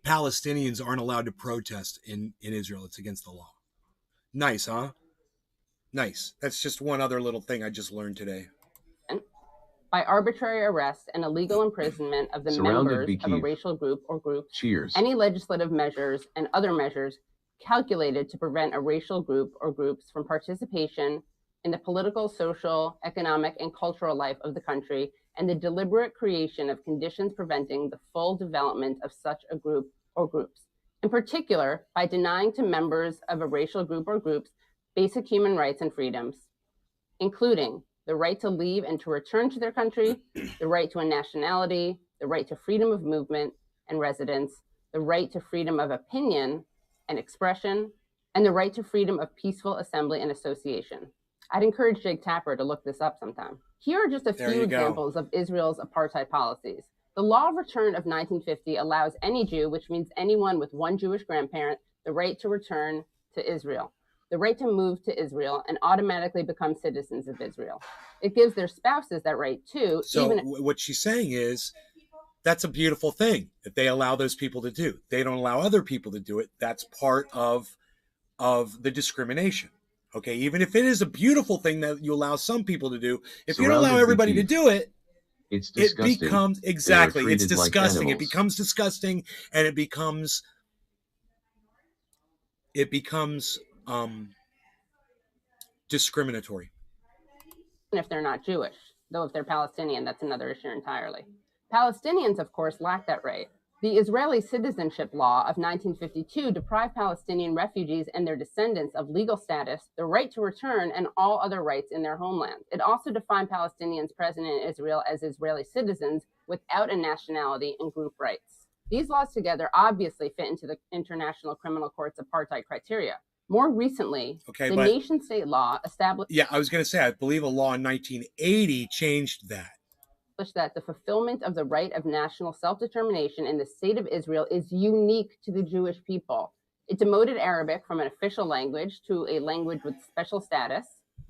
[SPEAKER 1] Palestinians aren't allowed to protest in Israel. It's against the law. Nice, huh? Nice. That's just one other little thing I just learned today.
[SPEAKER 5] By arbitrary arrest and illegal imprisonment of the
[SPEAKER 2] Surrounded
[SPEAKER 5] members of a
[SPEAKER 2] Keith.
[SPEAKER 5] racial group or groups,
[SPEAKER 2] Cheers.
[SPEAKER 5] any legislative measures and other measures calculated to prevent a racial group or groups from participation in the political, social, economic, and cultural life of the country, and the deliberate creation of conditions preventing the full development of such a group or groups. In particular, by denying to members of a racial group or groups basic human rights and freedoms, including the right to leave and to return to their country, the right to a nationality, the right to freedom of movement and residence, the right to freedom of opinion and expression, and the right to freedom of peaceful assembly and association. I'd encourage Jake Tapper to look this up sometime. Here are just a
[SPEAKER 1] There
[SPEAKER 5] few
[SPEAKER 1] you go.
[SPEAKER 5] examples of Israel's apartheid policies. The Law of Return of 1950 allows any Jew, which means anyone with one Jewish grandparent, the right to return to Israel, the right to move to Israel and automatically become citizens of Israel. It gives their spouses that right too.
[SPEAKER 1] So what she's saying is that's a beautiful thing that they allow those people to do. They don't allow other people to do it. That's part of the discrimination. Okay, even if it is a beautiful thing that you allow some people to do, if you don't allow everybody to do it,
[SPEAKER 2] it's disgusting.
[SPEAKER 1] It becomes
[SPEAKER 2] They are
[SPEAKER 1] exactly it's
[SPEAKER 2] treated like
[SPEAKER 1] disgusting. It
[SPEAKER 2] animals.
[SPEAKER 1] becomes disgusting, and it becomes discriminatory.
[SPEAKER 5] if they're not Jewish, though if they're Palestinian, that's another issue entirely. Palestinians, of course, lack that right. The Israeli citizenship law of 1952 deprived Palestinian refugees and their descendants of legal status, the right to return, and all other rights in their homeland. It also defined Palestinians present in Israel as Israeli citizens without a nationality and group rights. These laws together obviously fit into the International Criminal Court's apartheid criteria. More recently, the nation-state law established...
[SPEAKER 1] Yeah, I was going to say, I believe a law in 1980 changed that.
[SPEAKER 5] That the fulfillment of the right of national self-determination in the state of Israel is unique to the Jewish people. It demoted Arabic from an official language to a language with special status.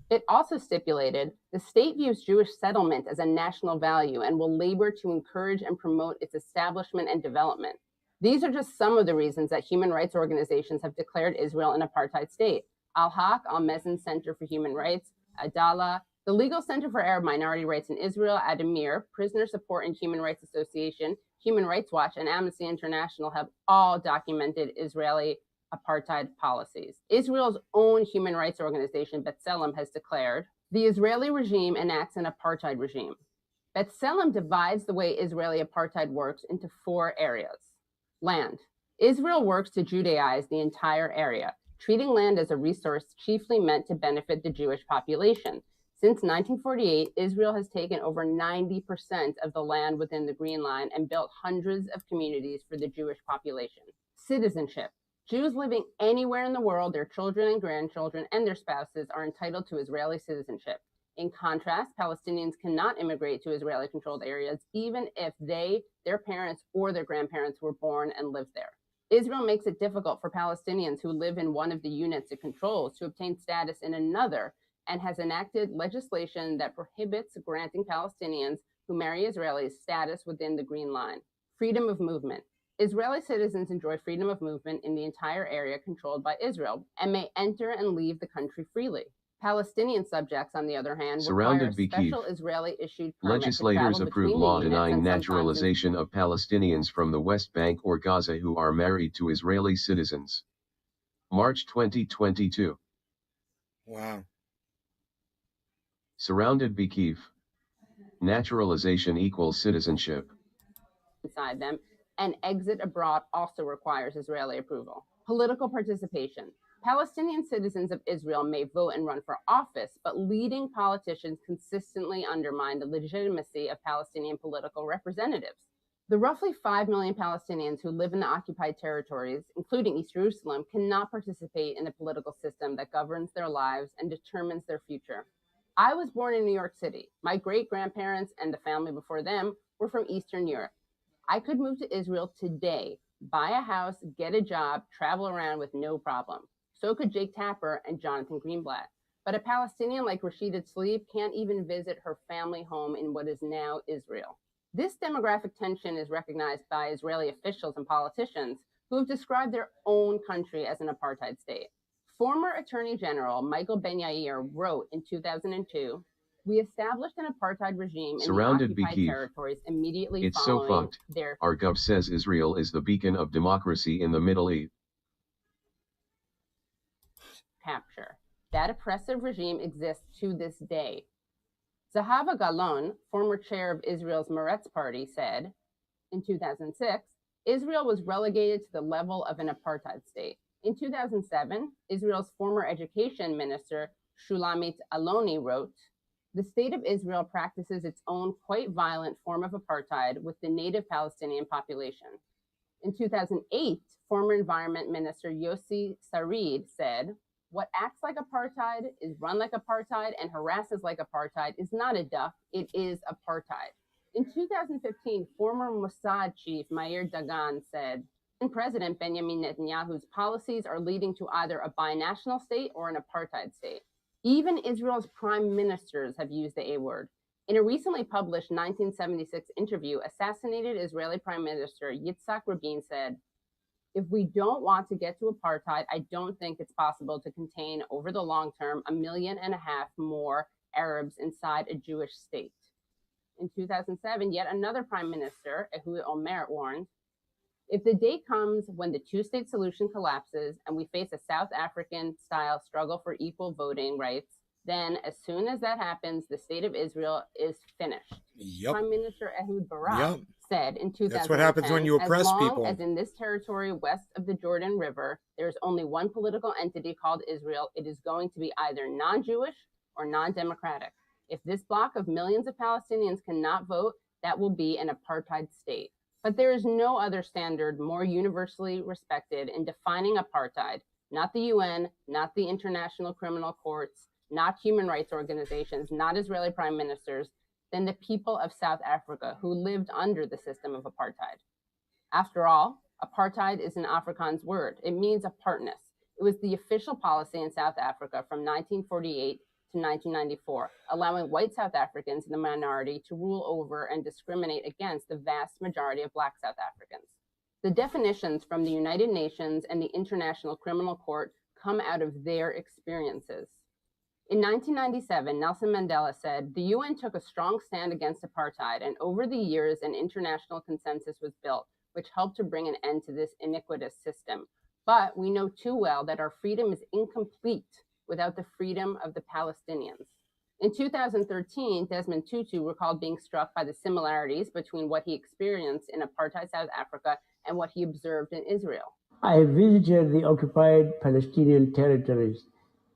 [SPEAKER 5] It also stipulated the state views Jewish settlement as a national value and will labor to encourage and promote its establishment and development. These are just some of the reasons that human rights organizations have declared Israel an apartheid state. Al-Haq, Al-Mezen Center for Human Rights, Adala, the Legal Center for Arab Minority Rights in Israel, Adamir, Prisoner Support and Human Rights Association, Human Rights Watch, and Amnesty International have all documented Israeli apartheid policies. Israel's own human rights organization, B'Tselem, has declared, the Israeli regime enacts an apartheid regime. B'Tselem divides the way Israeli apartheid works into 4 areas. Land. Israel works to Judaize the entire area, treating land as a resource chiefly meant to benefit the Jewish population. Since 1948, Israel has taken over 90% of the land within the Green Line and built hundreds of communities for the Jewish population. Citizenship. Jews living anywhere in the world, their children and grandchildren, and their spouses are entitled to Israeli citizenship. In contrast, Palestinians cannot immigrate to Israeli-controlled areas, even if they, their parents, or their grandparents were born and lived there. Israel makes it difficult for Palestinians who live in one of the units it controls to obtain status in another, and has enacted legislation that prohibits granting Palestinians who marry Israelis status within the Green Line. Freedom of movement. Israeli citizens enjoy freedom of movement in the entire area controlled by Israel and may enter and leave the country freely. Palestinian subjects, on the other hand, require
[SPEAKER 2] Surrounded
[SPEAKER 5] a
[SPEAKER 2] by Kyiv,
[SPEAKER 5] special Israeli-issued permit
[SPEAKER 2] legislators
[SPEAKER 5] to travel
[SPEAKER 2] approved
[SPEAKER 5] between
[SPEAKER 2] law
[SPEAKER 5] the units
[SPEAKER 2] denying
[SPEAKER 5] and sometimes
[SPEAKER 2] naturalization of Palestinians from the West Bank or Gaza who are married to Israeli citizens. March 2022.
[SPEAKER 1] Wow.
[SPEAKER 2] Surrounded by Kyiv. Naturalization equals citizenship.
[SPEAKER 5] inside them, and exit abroad also requires Israeli approval. Political participation. Palestinian citizens of Israel may vote and run for office, but leading politicians consistently undermine the legitimacy of Palestinian political representatives. The roughly 5 million Palestinians who live in the occupied territories, including East Jerusalem, cannot participate in the political system that governs their lives and determines their future. I was born in New York City. My great-grandparents and the family before them were from Eastern Europe. I could move to Israel today, buy a house, get a job, travel around with no problem. So could Jake Tapper and Jonathan Greenblatt. But a Palestinian like Rashida Tlaib can't even visit her family home in what is now Israel. This demographic tension is recognized by Israeli officials and politicians who have described their own country as an apartheid state. Former Attorney General Michael Ben-Yair wrote in 2002, "We established an apartheid regime in
[SPEAKER 2] Surrounded
[SPEAKER 5] the
[SPEAKER 2] by
[SPEAKER 5] occupied
[SPEAKER 2] Kyiv.
[SPEAKER 5] territories immediately
[SPEAKER 2] It's so
[SPEAKER 5] following
[SPEAKER 2] fucked.
[SPEAKER 5] their
[SPEAKER 2] Our gov says Israel is the beacon of democracy in the Middle East.
[SPEAKER 5] capture. That oppressive regime exists to this day." Zahava Galon, former chair of Israel's Meretz party, said in 2006, Israel was relegated to the level of an apartheid state. In 2007, Israel's former education minister, Shulamit Aloni, wrote, "The state of Israel practices its own quite violent form of apartheid with the native Palestinian population." In 2008, former Environment Minister Yossi Sarid said, "What acts like apartheid, is run like apartheid, and harasses like apartheid is not a duck, it is apartheid." In 2015, former Mossad chief Meir Dagan said, President Benjamin Netanyahu's policies are leading to either a binational state or an apartheid state. Even Israel's prime ministers have used the A word. In a recently published 1976 interview, assassinated Israeli Prime Minister Yitzhak Rabin said, "If we don't want to get to apartheid, I don't think it's possible to contain over the long term 1.5 million more Arabs inside a Jewish state." In 2007, yet another prime minister, Ehud Olmert, warned, "If the day comes when the two-state solution collapses and we face a South African-style struggle for equal voting rights, then as soon as that happens, the state of Israel is finished."
[SPEAKER 1] Yep.
[SPEAKER 5] Prime Minister Ehud Barak
[SPEAKER 1] Yep.
[SPEAKER 5] said in 2010,
[SPEAKER 1] That's what happens when you oppress
[SPEAKER 5] as long
[SPEAKER 1] people.
[SPEAKER 5] as in this territory west of the Jordan River, there is only one political entity called Israel, it is going to be either non-Jewish or non-democratic. If this bloc of millions of Palestinians cannot vote, that will be an apartheid state. But there is no other standard more universally respected in defining apartheid, not the UN, not the International Criminal Courts, not human rights organizations, not Israeli prime ministers, than the people of South Africa who lived under the system of apartheid. After all, apartheid is an Afrikaans word. It means apartness. It was the official policy in South Africa from 1948 to 1994, allowing white South Africans in the minority to rule over and discriminate against the vast majority of Black South Africans. The definitions from the United Nations and the International Criminal Court come out of their experiences. In 1997, Nelson Mandela said, "The UN took a strong stand against apartheid, and over the years, an international consensus was built, which helped to bring an end to this iniquitous system. But we know too well that our freedom is incomplete without the freedom of the Palestinians." In 2013, Desmond Tutu recalled being struck by the similarities between what he experienced in apartheid South Africa and what he observed in Israel.
[SPEAKER 8] "I visited the occupied Palestinian territories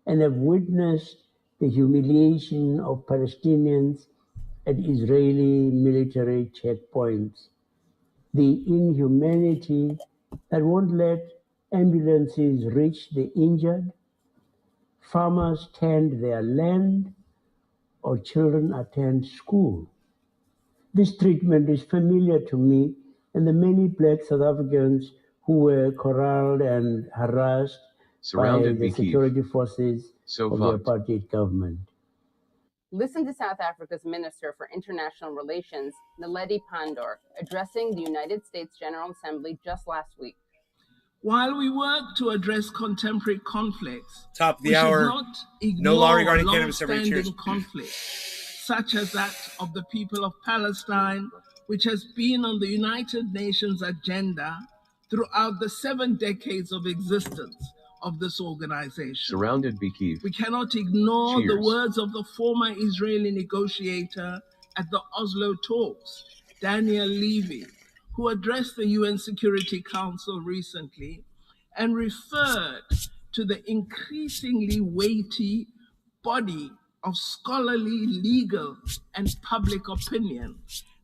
[SPEAKER 8] and have witnessed the humiliation of Palestinians at Israeli military checkpoints, the inhumanity that won't let ambulances reach the injured, farmers tend their land, or children attend school. This treatment is familiar to me and the many Black South Africans who were corralled and harassed by
[SPEAKER 2] Surrounded
[SPEAKER 8] the
[SPEAKER 2] by Kyiv.
[SPEAKER 8] security forces
[SPEAKER 2] So
[SPEAKER 8] of the
[SPEAKER 2] fucked.
[SPEAKER 8] apartheid government."
[SPEAKER 5] Listen to South Africa's Minister for International Relations, Naledi Pandor, addressing the United States General Assembly just last week.
[SPEAKER 9] While we work to address contemporary conflicts,
[SPEAKER 1] Top of the
[SPEAKER 9] we
[SPEAKER 1] hour.
[SPEAKER 9] should not
[SPEAKER 1] No law
[SPEAKER 9] ignore
[SPEAKER 1] regarding cannabis. Everybody cheers.
[SPEAKER 9] long-standing conflicts, such as that of the people of Palestine, which has been on the United Nations agenda throughout the 7 decades of existence of this organization.
[SPEAKER 2] Surrounded Bikiv.
[SPEAKER 9] We cannot ignore the
[SPEAKER 2] Cheers.
[SPEAKER 9] words of the former Israeli negotiator at the Oslo talks, Daniel Levy, who addressed the UN Security Council recently and referred to the increasingly weighty body of scholarly, legal, and public opinion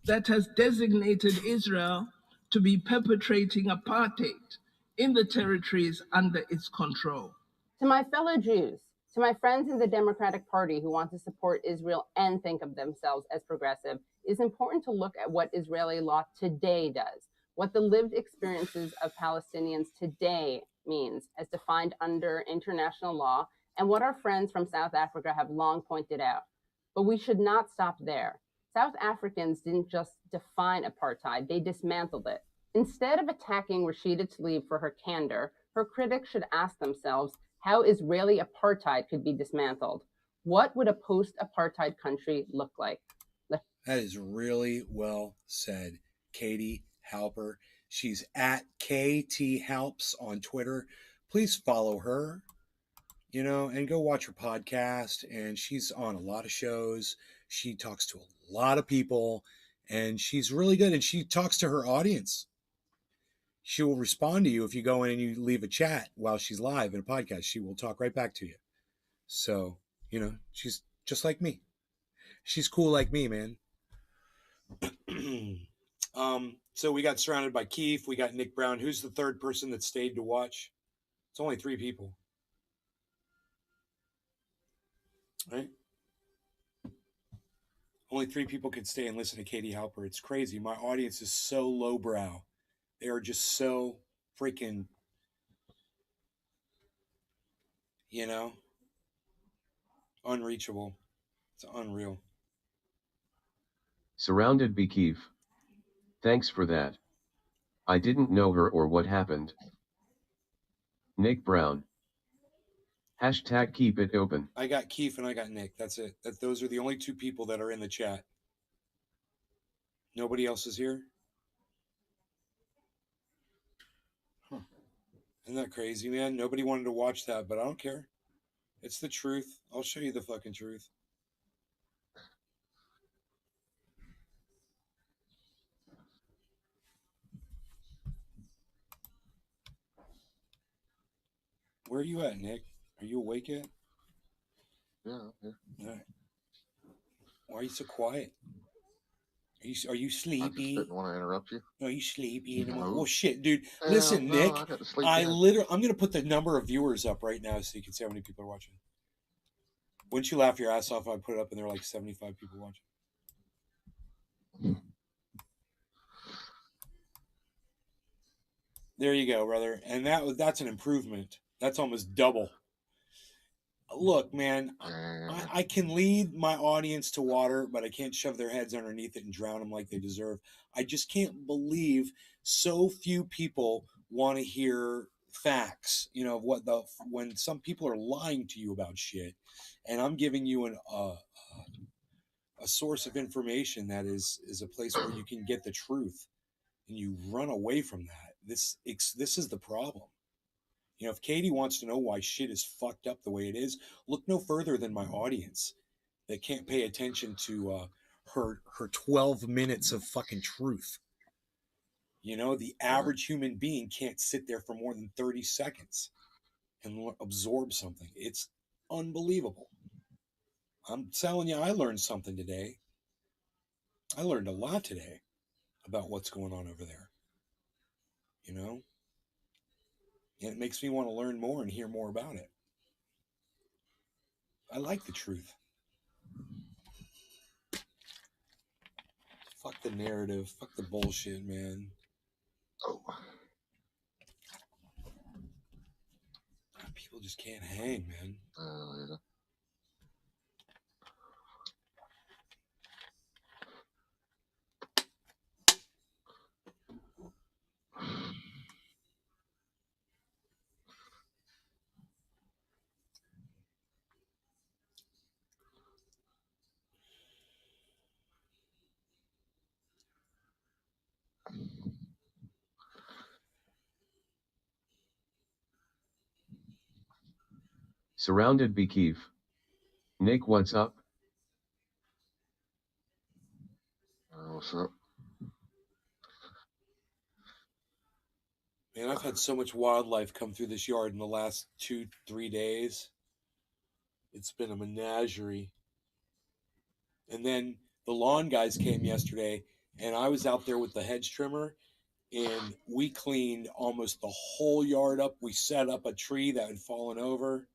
[SPEAKER 9] that has designated Israel to be perpetrating apartheid in the territories under its control.
[SPEAKER 5] To my fellow Jews, to my friends in the Democratic Party who want to support Israel and think of themselves as progressive, it is important to look at what Israeli law today does, what the lived experiences of Palestinians today means as defined under international law, and what our friends from South Africa have long pointed out. But we should not stop there. South Africans didn't just define apartheid, they dismantled it. Instead of attacking Rashida Tlaib for her candor, her critics should ask themselves how Israeli apartheid could be dismantled. What would a post-apartheid country look like?
[SPEAKER 1] That is really well said. Katie Halper. She's at KT Halps on Twitter. Please follow her, and go watch her podcast. And she's on a lot of shows. She talks to a lot of people, and she's really good. And she talks to her audience. She will respond to you if you go in and you leave a chat while she's live in a podcast. She will talk right back to you. So, she's just like me. She's cool like me, man. So we got surrounded by Keith. We got Nick Brown. Who's the third person that stayed to watch? It's only 3 people. Right? Only 3 people could stay and listen to Katie Halper. It's crazy. My audience is so lowbrow. They are just so freaking, unreachable. It's unreal.
[SPEAKER 2] Surrounded Bikiv. Thanks for that. I didn't know her or what happened. Nick Brown. Hashtag keep it open.
[SPEAKER 1] I got Keith and I got Nick. That's it. Those are the only 2 people that are in the chat. Nobody else is here? Huh. Isn't that crazy, man? Nobody wanted to watch that, but I don't care. It's the truth. I'll show you the fucking truth. Where are you at, Nick? Are you awake yet?
[SPEAKER 10] Yeah.
[SPEAKER 1] All right. Why are you so quiet? Are you sleepy?
[SPEAKER 10] I just didn't want to interrupt you.
[SPEAKER 1] Are you sleepy anymore?
[SPEAKER 10] No.
[SPEAKER 1] Well, shit, dude.
[SPEAKER 10] Hell
[SPEAKER 1] Listen,
[SPEAKER 10] no,
[SPEAKER 1] Nick.
[SPEAKER 10] I got to sleep
[SPEAKER 1] I'm
[SPEAKER 10] in.
[SPEAKER 1] going to put the number of viewers up right now so you can see how many people are watching. Wouldn't you laugh your ass off if I put it up and there were like 75 people watching? There you go, brother. And that's an improvement. That's almost double. Look, man, I can lead my audience to water, but I can't shove their heads underneath it and drown them like they deserve. I just can't believe so few people want to hear facts, of when some people are lying to you about shit, and I'm giving you a source of information that is a place where you can get the truth, and you run away from that. This is the problem. If Katie wants to know why shit is fucked up the way it is, look no further than my audience that can't pay attention to her 12 minutes of fucking truth. The average human being can't sit there for more than 30 seconds and absorb something. It's unbelievable. I'm telling you, I learned something today. I learned a lot today about what's going on over there. And it makes me want to learn more and hear more about it. I like the truth. Fuck the narrative. Fuck the bullshit, man.
[SPEAKER 10] Oh.
[SPEAKER 1] People just can't hang, man.
[SPEAKER 10] Yeah.
[SPEAKER 2] Surrounded Bekeef. Nick, what's up?
[SPEAKER 10] What's up?
[SPEAKER 1] Man, I've had so much wildlife come through this yard in the last 2-3 days. It's been a menagerie. And then the lawn guys came yesterday, and I was out there with the hedge trimmer, and we cleaned almost the whole yard up. We set up a tree that had fallen over.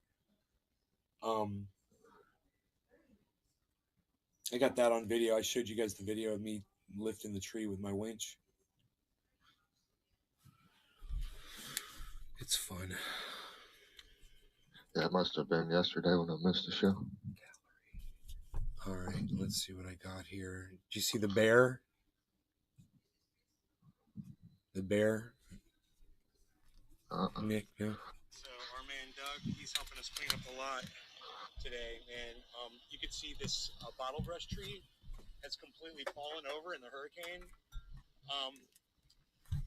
[SPEAKER 1] I got that on video. I showed you guys the video of me lifting the tree with my winch. It's fun.
[SPEAKER 10] Yeah, it must have been yesterday when I missed the show.
[SPEAKER 1] All right, let's see what I got here. Did you see the bear? The bear? Nick, yeah.
[SPEAKER 11] So our man Doug, he's helping us clean up the lot today, and you can see this bottle brush tree has completely fallen over in the hurricane.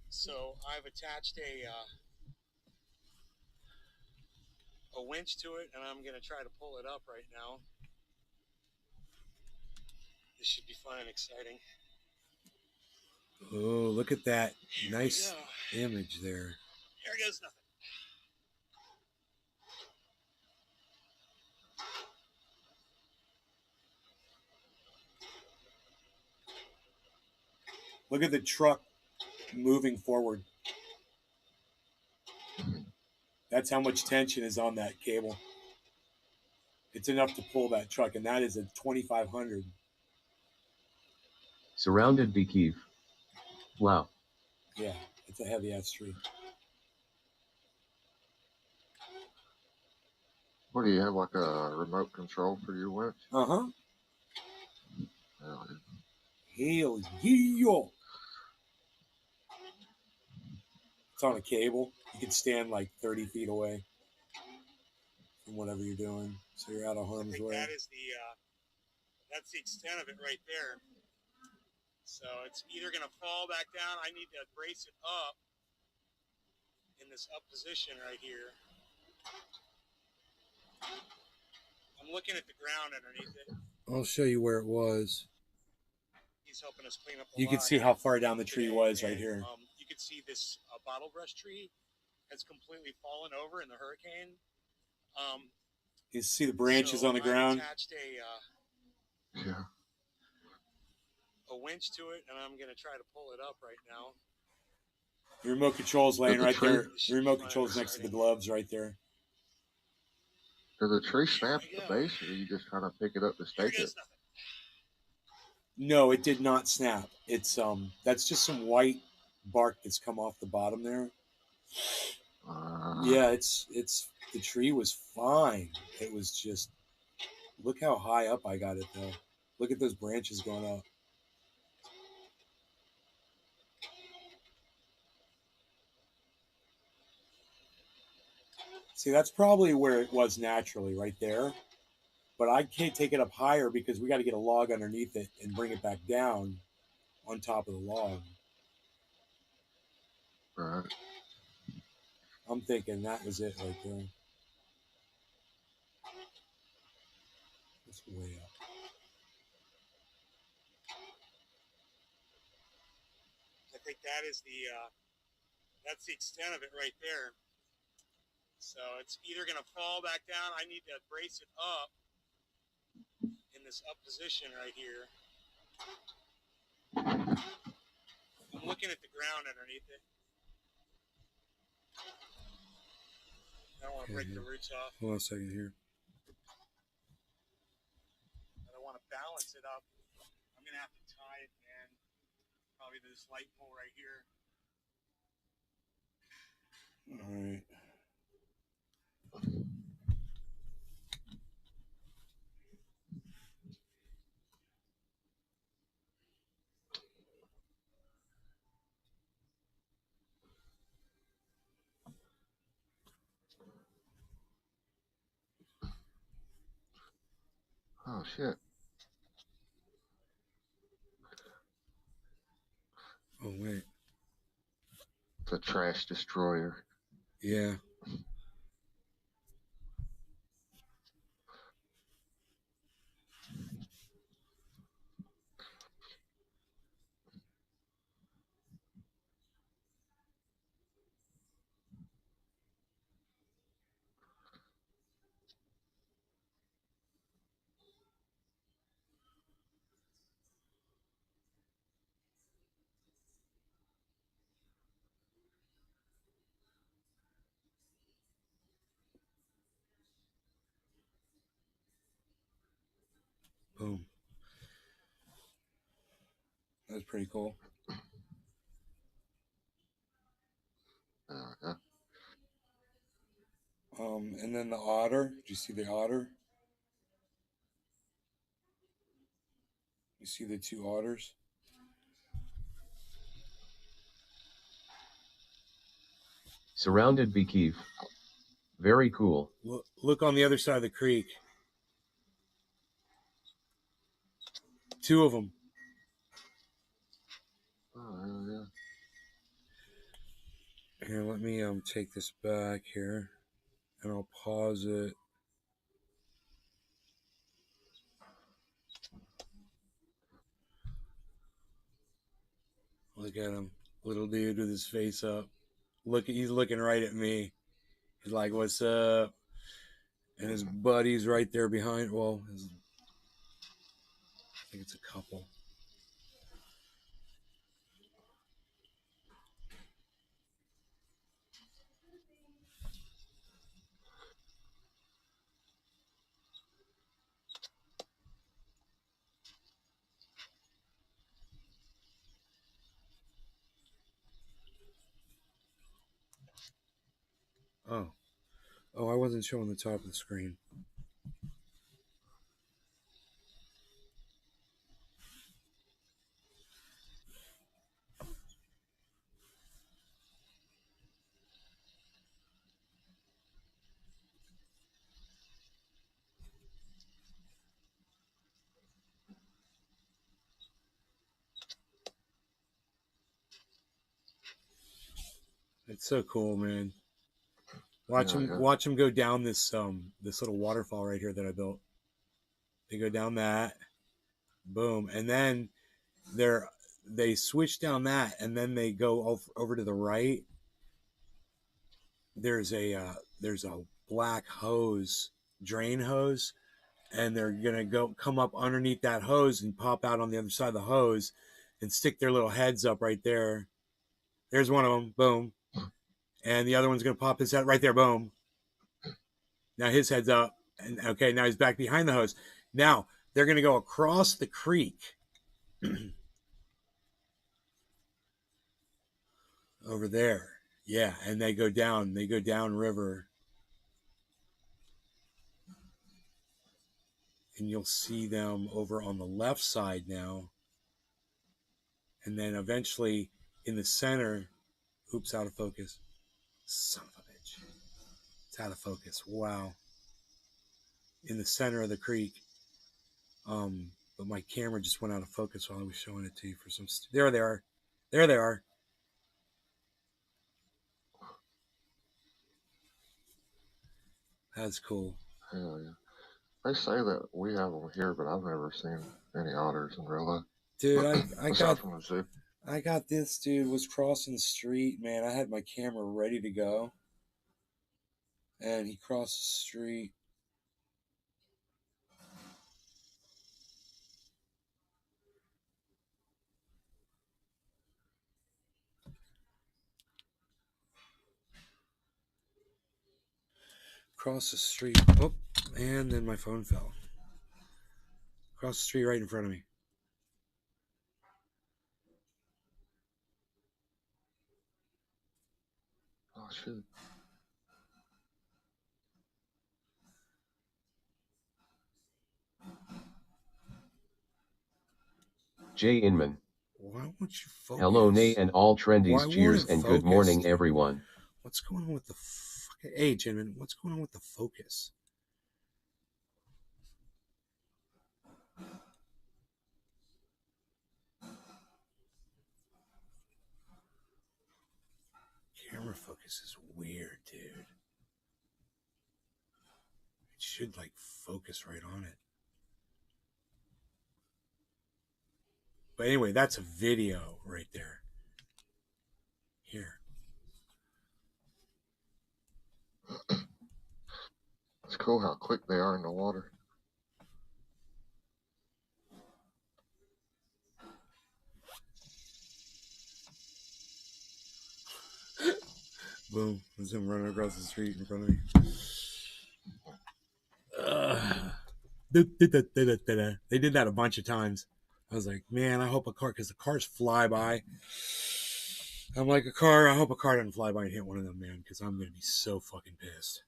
[SPEAKER 11] So I've attached a winch to it, and I'm gonna try to pull it up right now. This should be fun and exciting.
[SPEAKER 1] Oh, look at that nice image there.
[SPEAKER 11] Here goes nothing.
[SPEAKER 1] Look at the truck moving forward. That's how much tension is on that cable. It's enough to pull that truck, and that is a 2500.
[SPEAKER 2] Surrounded Bekeef. Wow.
[SPEAKER 1] Yeah, it's a heavy ass tree.
[SPEAKER 10] What do you have, like a remote control for your winch?
[SPEAKER 1] Uh-huh.
[SPEAKER 10] Hell
[SPEAKER 1] Hell yeah. It's on a cable. You can stand like 30 feet away from whatever you're doing, so you're out of harm's way.
[SPEAKER 11] That's the extent of it right there. So it's either gonna fall back down. I need to brace it up in this up position right here. I'm looking at the ground underneath it.
[SPEAKER 1] I'll show you where it was.
[SPEAKER 11] He's helping us clean up the
[SPEAKER 1] You can
[SPEAKER 11] lot
[SPEAKER 1] see how far down the tree
[SPEAKER 11] today,
[SPEAKER 1] was right
[SPEAKER 11] and,
[SPEAKER 1] here.
[SPEAKER 11] You can see this bottle brush tree has completely fallen over in the hurricane.
[SPEAKER 1] You see the branches on the
[SPEAKER 11] I've
[SPEAKER 1] ground?
[SPEAKER 11] attached a winch to it, and I'm going to try to pull it up right now.
[SPEAKER 1] The remote control's laying right there. The remote control's next to the gloves right there.
[SPEAKER 10] Does the tree snap at the base, or you just kind of pick it up to stake it?
[SPEAKER 1] No, it did not snap. It's that's just some white bark that's come off the bottom there. Yeah, it's the tree was fine. It was just, look how high up I got it though. Look at those branches going up. See, that's probably where it was naturally, right there. But I can't take it up higher because we got to get a log underneath it and bring it back down on top of the log.
[SPEAKER 10] Right.
[SPEAKER 1] I'm thinking that was it right there. It's way up.
[SPEAKER 11] I think that's the extent of it right there. So it's either going to fall back down. I need to brace it up in this up position right here. I'm looking at the ground underneath it. I don't want to break the roots off.
[SPEAKER 1] Hold on a second here.
[SPEAKER 11] But I want to balance it up. I'm going to have to tie it in probably to this light pole right here.
[SPEAKER 1] All right.
[SPEAKER 10] Oh, shit.
[SPEAKER 1] Oh, wait.
[SPEAKER 10] It's a trash destroyer.
[SPEAKER 1] Yeah. Boom. That's pretty cool.
[SPEAKER 10] Yeah.
[SPEAKER 1] And then the otter. Did you see the otter? You see the two otters?
[SPEAKER 2] Surrounded Beekeef. Very cool.
[SPEAKER 1] Look on the other side of the creek. Two of them.
[SPEAKER 10] Oh, yeah.
[SPEAKER 1] Here, let me take this back here, and I'll pause it. Look at him, little dude with his face up. He's looking right at me. He's like, "What's up?" And his buddy's right there behind. Well, I think it's a couple. Oh, I wasn't showing the top of the screen. It's so cool, man. Watch him go down this little waterfall right here that I built. They go down that, boom, and then they switch down that, and then they go over to the right. There's a black hose, drain hose, and they're gonna come up underneath that hose and pop out on the other side of the hose and stick their little heads up right there. There's one of them, boom, and the other one's gonna pop his head right there, boom. Now his head's up, and okay, now he's back behind the hose. Now they're gonna go across the creek over there. Yeah, and they go down river. And you'll see them over on the left side now. And then eventually in the center, oops, out of focus. Son of a bitch. It's out of focus. Wow. In the center of the creek. But my camera just went out of focus while I was showing it to you for some. There they are. There they are. That's cool.
[SPEAKER 10] Hell yeah. They say that we have them here, but I've never seen any otters in real life.
[SPEAKER 1] Dude, I got this dude was crossing the street, man. I had my camera ready to go. And he crossed the street. Across the street. Oh, and then my phone fell. Across the street right in front of me.
[SPEAKER 10] Oh, shit.
[SPEAKER 2] Jay Inman.
[SPEAKER 1] Why won't you focus?
[SPEAKER 2] Hello, Nay, and all trendies. Cheers and good morning, everyone.
[SPEAKER 1] What's going on with the fucking... Hey, Jimmy, what's going on with the focus? Camera focus is weird, dude. It should, like, focus right on it. But anyway, that's a video right there. Here.
[SPEAKER 10] It's cool how quick they are in the water.
[SPEAKER 1] Boom. There's him running across the street in front of me. They did that a bunch of times. I was like, man, I hope a car, because the cars fly by. I'm like, I hope a car doesn't fly by and hit one of them, man, because I'm going to be so fucking pissed.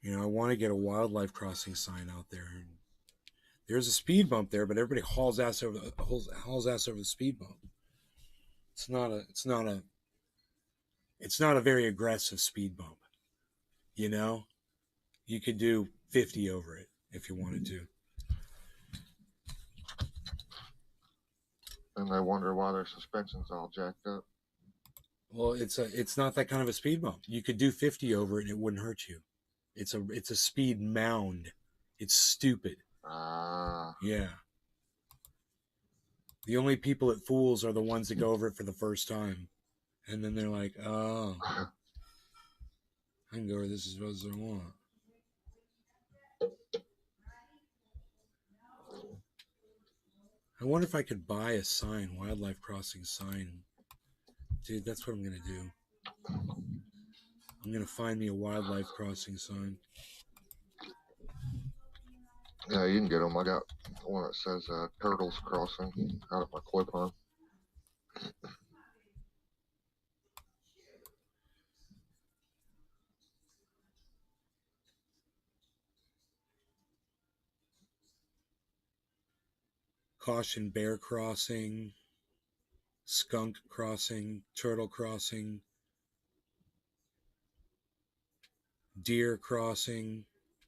[SPEAKER 1] You know, I want to get a wildlife crossing sign out there. There's a speed bump there, but everybody hauls ass over the speed bump. It's not a very aggressive speed bump. You know, you could do 50 over it if you wanted to.
[SPEAKER 10] And they wonder why their suspension's all jacked up.
[SPEAKER 1] Well, it's not that kind of a speed bump. You could do 50 over it and it wouldn't hurt you. It's a speed mound. It's stupid. Yeah. The only people it fools are the ones that go over it for the first time. And then they're like, oh, I can go where this is what I want. I wonder if I could buy a sign, wildlife crossing sign. Dude, that's what I'm going to do. I'm going to find me a wildlife crossing sign.
[SPEAKER 10] Yeah, you can get them. I got one that says Turtles Crossing out of my clip-on.
[SPEAKER 1] Caution bear crossing, skunk crossing, turtle crossing, deer crossing.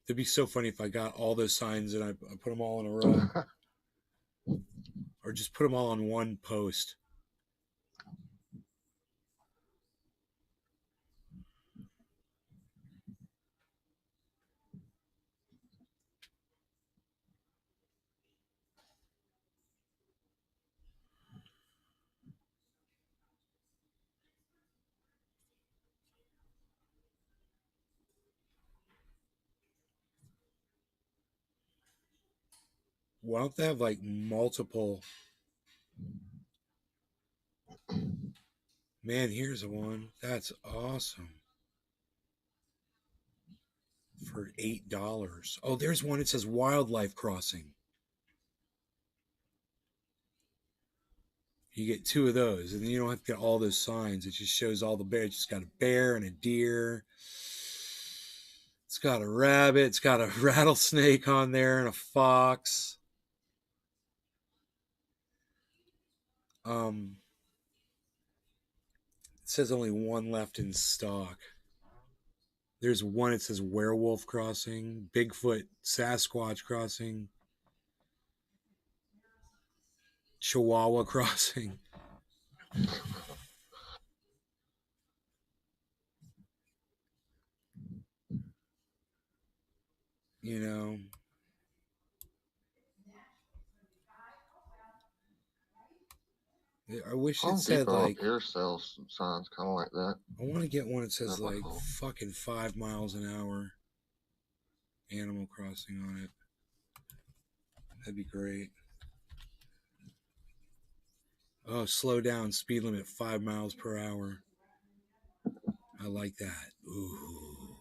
[SPEAKER 1] It'd be so funny if I got all those signs and I put them all in a row. Or just put them all on one post. Why don't they have like multiple? Man, here's one. That's awesome. For $8. Oh, there's one that says wildlife crossing. You get 2 of those, and then you don't have to get all those signs. It just shows all the bears. It's got a bear and a deer. It's got a rabbit. It's got a rattlesnake on there and a fox. It says only one left in stock. There's one that says werewolf crossing, Bigfoot, Sasquatch crossing, Chihuahua crossing. You know, I wish it said like
[SPEAKER 10] here sells some signs kind of like that.
[SPEAKER 1] I want to get one that says like
[SPEAKER 10] cool.
[SPEAKER 1] fucking 5 miles an hour Animal Crossing on it. That'd be great. Oh, slow down, speed limit 5 miles per hour. I like that. Ooh.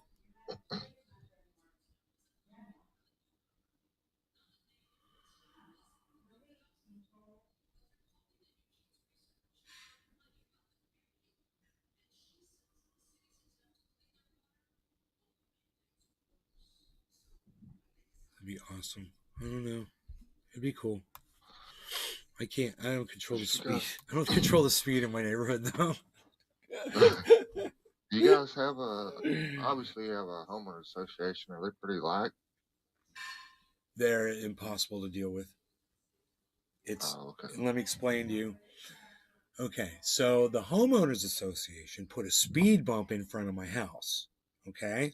[SPEAKER 1] That'd be awesome. I don't know. It'd be cool. I don't control the speed. I don't control the speed in my neighborhood though.
[SPEAKER 10] You guys have obviously you have a homeowner association. Are they pretty light?
[SPEAKER 1] They're impossible to deal with. Let me explain to you. Okay, so the homeowners association put a speed bump in front of my house. Okay,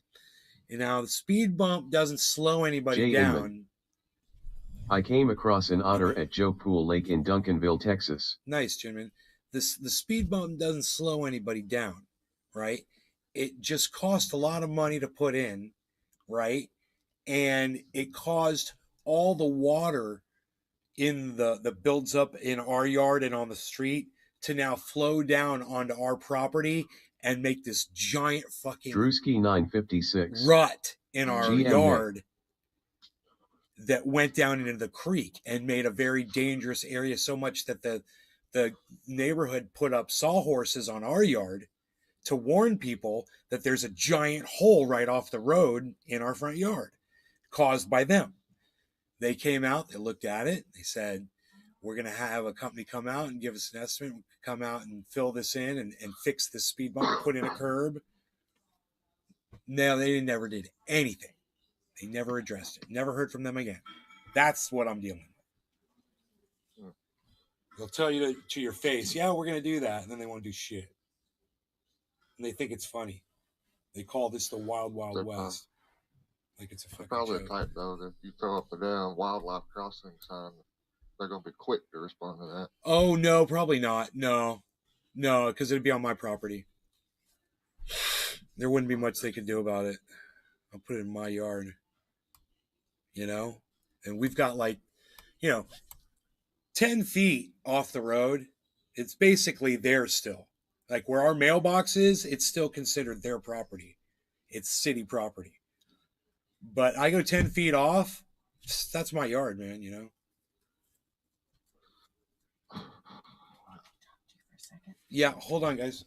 [SPEAKER 1] and now the speed bump doesn't slow anybody down.
[SPEAKER 2] I came across an otter at Joe Pool Lake in Duncanville, Texas.
[SPEAKER 1] Nice, gentlemen. The speed bump doesn't slow anybody down, right? It just cost a lot of money to put in, right? And it caused all the water in the builds up in our yard and on the street to now flow down onto our property and make this giant fucking
[SPEAKER 2] Drewski 956.
[SPEAKER 1] rut in our
[SPEAKER 2] GM
[SPEAKER 1] yard that went down into the creek and made a very dangerous area, so much that the neighborhood put up sawhorses on our yard to warn people that there's a giant hole right off the road in our front yard caused by them. They came out, they looked at it, they said, we're going to have a company come out and give us an estimate, come out and fill this in and fix this speed bump, put in a curb. No, they never did anything. They never addressed it. Never heard from them again. That's what I'm dealing with. They'll tell you to your face, yeah, we're going to do that. And then they won't do shit. And they think it's funny. They call this the Wild Wild West. Like it's a fucking
[SPEAKER 10] probably
[SPEAKER 1] joke.
[SPEAKER 10] the type, though, that if you throw up a damn wildlife crossing sign, they're going to be quick to respond to that.
[SPEAKER 1] Oh, no, probably not. No, because it'd be on my property. There wouldn't be much they could do about it. I'll put it in my yard. You know? And we've got 10 feet off the road. It's basically theirs still. Like where our mailbox is, it's still considered their property. It's city property. But I go 10 feet off, that's my yard, man, you know? Yeah, hold on, guys.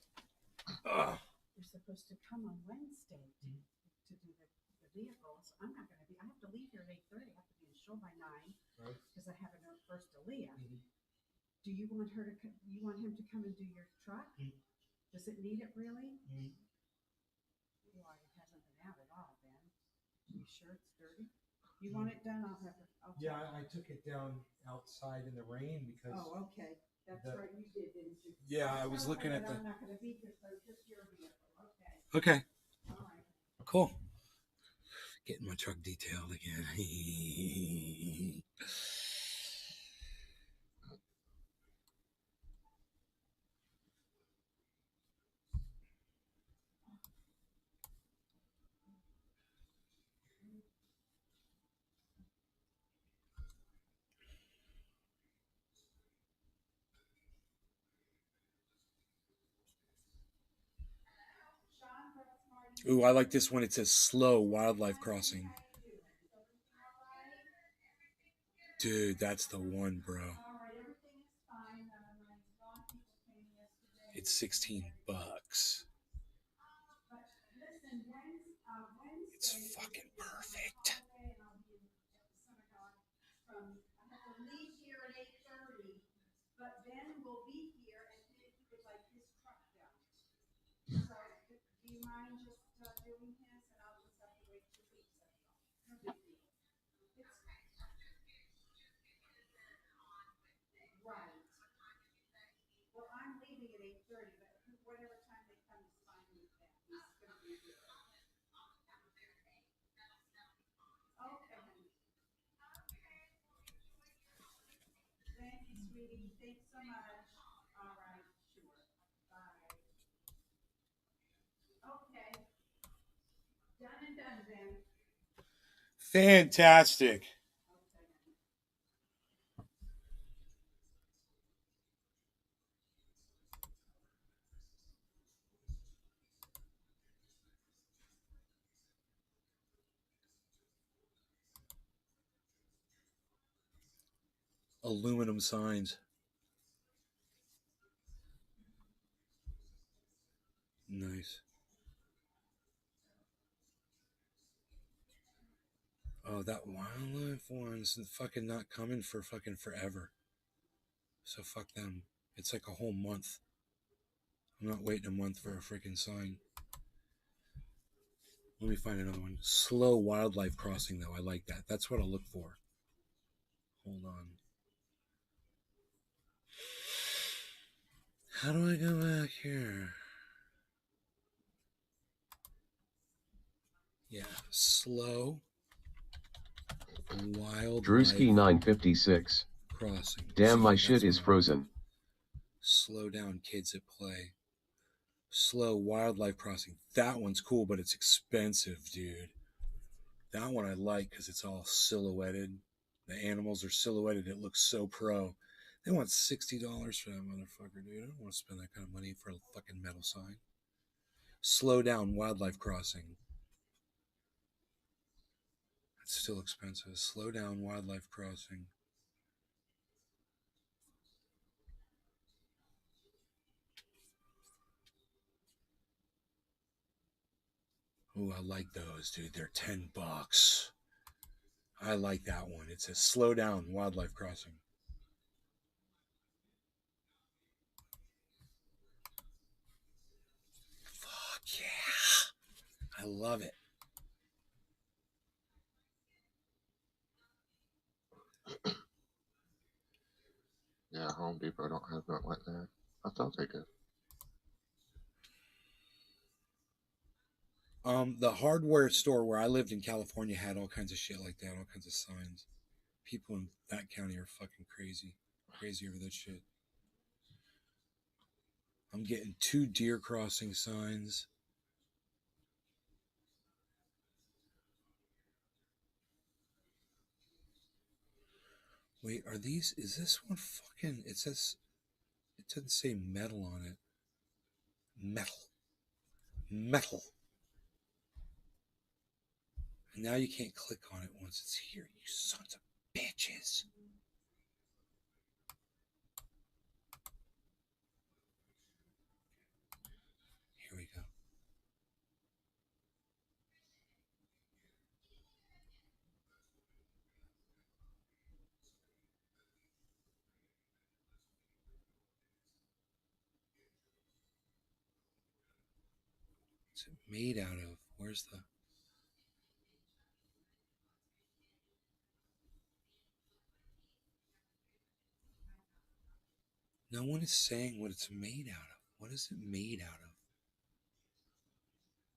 [SPEAKER 4] You're supposed to come on Wednesday to do the vehicles. I'm not going to be. I have to leave here at 8:30. I have to be in the show by 9 because I have a first Aaliyah. Do you want her to? You want him to come and do your truck? Does it need it really? Why it hasn't been out at all, Ben? You sure it's dirty? You want it done? I'll have to.
[SPEAKER 1] Yeah, I took it down outside in the rain because.
[SPEAKER 4] Oh, okay. That's right. You did, didn't you?
[SPEAKER 1] Yeah, I was looking at the.
[SPEAKER 4] I'm not going to be here, so just your vehicle.
[SPEAKER 1] Okay.
[SPEAKER 4] All right.
[SPEAKER 1] Cool. Getting my truck detailed again. Ooh, I like this one. It says slow wildlife crossing. Dude, that's the one, bro. It's $16. It's fucking perfect.
[SPEAKER 4] Leave here at 8:30, but Ben will be here and he would like his truck done. So, do you mind just doing his, and I'll just have to wait 2 weeks. No big deal. Right. Well, I'm leaving at 8:30, but whatever time they come is fine with them. He's going to be here. Okay, honey. Thank you, sweetie. Thanks so much. All right, sure. Bye. Okay. Done and done, then.
[SPEAKER 1] Fantastic. Aluminum signs. Nice. Oh, that wildlife one's fucking not coming for fucking forever. So fuck them. It's like a whole month. I'm not waiting a month for a freaking sign. Let me find another one. Slow wildlife crossing, though. I like that. That's what I'll look for. Hold on. How do I go back here? Yeah, slow wildlife
[SPEAKER 2] Drewski 956.
[SPEAKER 1] crossing.
[SPEAKER 2] Damn, my shit is frozen.
[SPEAKER 1] Slow down, kids at play. Slow wildlife crossing. That one's cool, but it's expensive, dude. That one I like because it's all silhouetted. The animals are silhouetted. It looks so pro. They want $60 for that motherfucker, dude. I don't want to spend that kind of money for a fucking metal sign. Slow down wildlife crossing. It's still expensive. Slow down wildlife crossing. Ooh, I like those, dude. They're $10. I like that one. It says slow down wildlife crossing. Fuck yeah. I love it.
[SPEAKER 10] Yeah, Home Depot don't have nothing like that. I thought they did.
[SPEAKER 1] The hardware store where I lived in California had all kinds of shit like that, all kinds of signs. People in that county are fucking crazy over that shit. I'm getting 2 deer crossing signs. Wait, are these, is this one fucking, it says, it doesn't say metal on it. Metal. And now you can't click on it once it's here, you sons of bitches. Here we go. What's it made out of? Where's the... No one is saying what it's made out of. What is it made out of?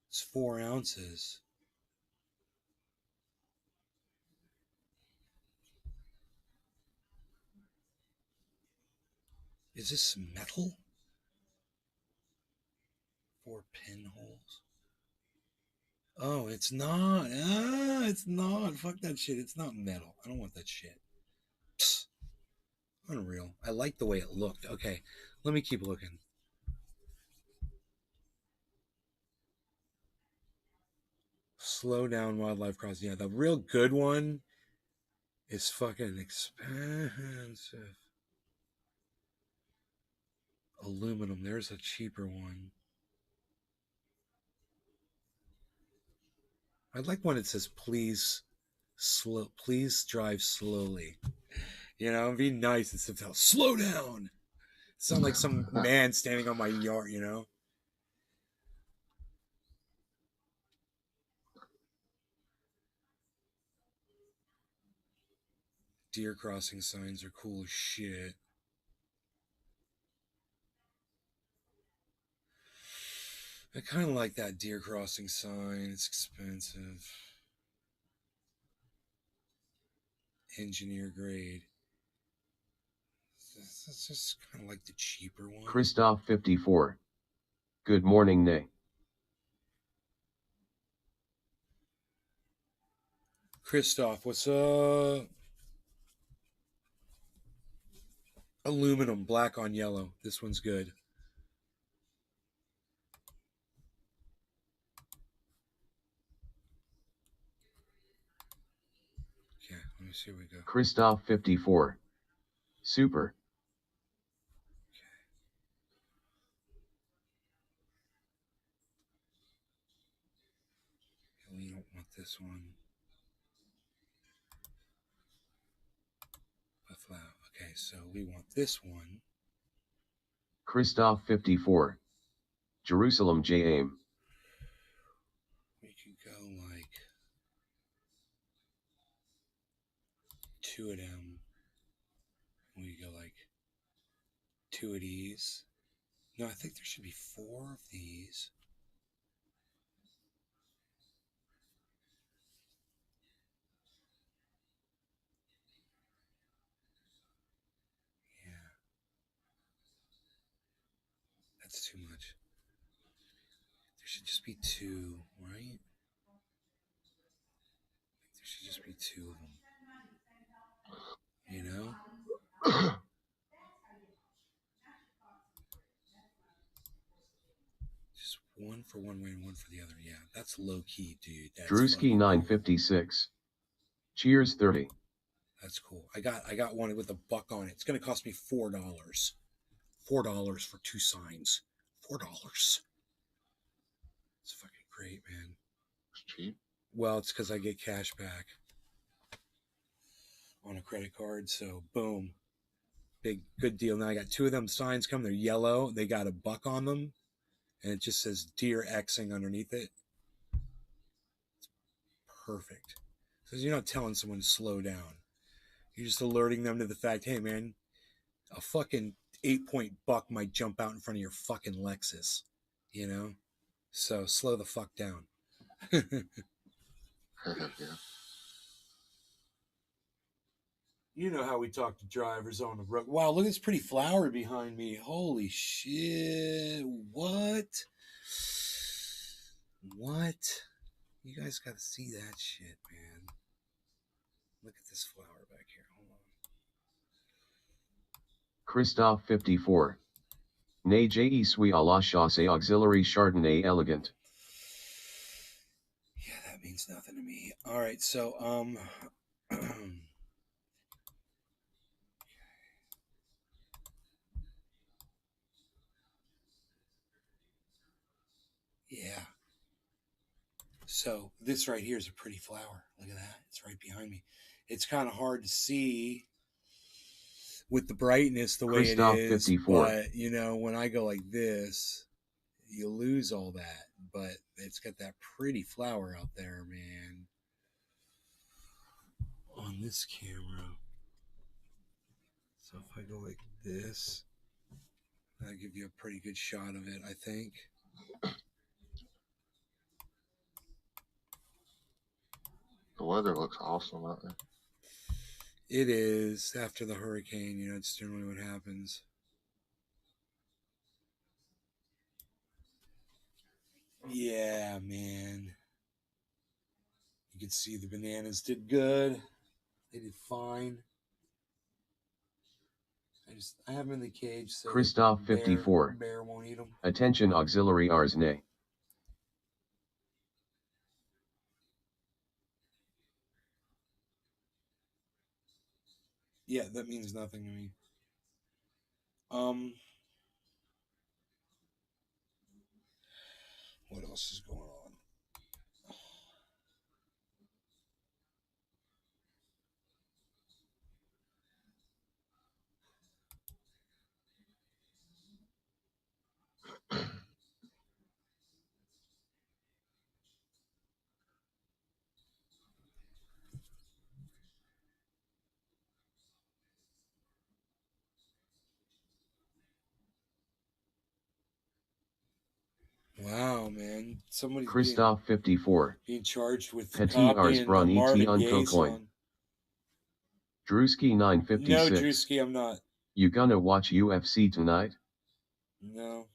[SPEAKER 1] It's 4 ounces. Is this metal? 4 pinholes. Oh, it's not. It's not. Fuck that shit. It's not metal. I don't want that shit. Psst. Unreal. I like the way it looked. Okay, let me keep looking. Slow down wildlife crossing. Yeah, the real good one is fucking expensive. Aluminum. There's a cheaper one. I like when it says please drive slowly. You know, it'd be nice instead of slow down. Sound like some man standing on my yard, you know? Deer crossing signs are cool as shit. I kind of like that deer crossing sign. It's expensive. Engineer grade. That's just kind of like the cheaper one.
[SPEAKER 2] Christoph 54. Good morning, Nay.
[SPEAKER 1] Christoph, what's up? Aluminum, black on yellow. This one's good. Okay, let me see where we go.
[SPEAKER 2] Christoph 54. Super.
[SPEAKER 1] Okay. We don't want this one. Buffalo. Okay, so we want this one.
[SPEAKER 2] Christoph 54. Jerusalem J-Aim.
[SPEAKER 1] We could go like 2 of them. We go like 2 of these. No, I think there should be 4 of these. Yeah. That's too much. There should just be 2, right? There should just be 2 of them. You know? Just one for one way and one for the other. Yeah, that's low key, dude. That's
[SPEAKER 2] Drewski
[SPEAKER 1] fucking
[SPEAKER 2] 956. Cheers 30.
[SPEAKER 1] That's cool. I got one with a buck on it. It's gonna cost me $4. $4 for 2 signs. $4. It's fucking great, man.
[SPEAKER 10] It's cheap.
[SPEAKER 1] Well, it's because I get cash back on a credit card. So boom, big good deal. Now I got 2 of them signs coming. They're yellow. They got a buck on them, and it just says deer Xing underneath it. It's perfect. Because you're not telling someone to slow down. You're just alerting them to the fact, hey man, a fucking 8-point buck might jump out in front of your fucking Lexus, you know? So slow the fuck down.
[SPEAKER 10] Yeah.
[SPEAKER 1] You know how we talk to drivers on the road. Wow, look at this pretty flower behind me. Holy shit. What? What? You guys got to see that shit, man. Look at this flower back here. Hold on.
[SPEAKER 2] Christophe 54. Ne je suis à la chasse auxiliary Chardonnay elegant.
[SPEAKER 1] Yeah, that means nothing to me. All right, so yeah. So this right here is a pretty flower. Look at that. It's right behind me. It's kind of hard to see with the brightness the way
[SPEAKER 2] Christophe
[SPEAKER 1] it is,
[SPEAKER 2] 54.
[SPEAKER 1] but you know, when I go like this, you lose all that. But it's got that pretty flower out there, man. On this camera. So if I go like this, that'll give you a pretty good shot of it, I think.
[SPEAKER 10] The weather looks awesome out there.
[SPEAKER 1] It is. After the hurricane, you know, it's generally what happens. Yeah, man. You can see the bananas did good. They did fine. I have them in the cage. So
[SPEAKER 2] Christophe 54.
[SPEAKER 1] Bear won't eat them.
[SPEAKER 2] Attention auxiliary arsene.
[SPEAKER 1] Yeah, that means nothing to me. What else is going on? Wow, man. Somebody's
[SPEAKER 2] Christophe 54.
[SPEAKER 1] being charged with
[SPEAKER 2] Petit
[SPEAKER 1] copying
[SPEAKER 2] ars bron et
[SPEAKER 1] Marvin
[SPEAKER 2] unco
[SPEAKER 1] Gaye
[SPEAKER 2] coin.
[SPEAKER 1] song.
[SPEAKER 2] Drewski 956.
[SPEAKER 1] No, Drewski, I'm not.
[SPEAKER 2] You gonna watch UFC tonight?
[SPEAKER 1] No.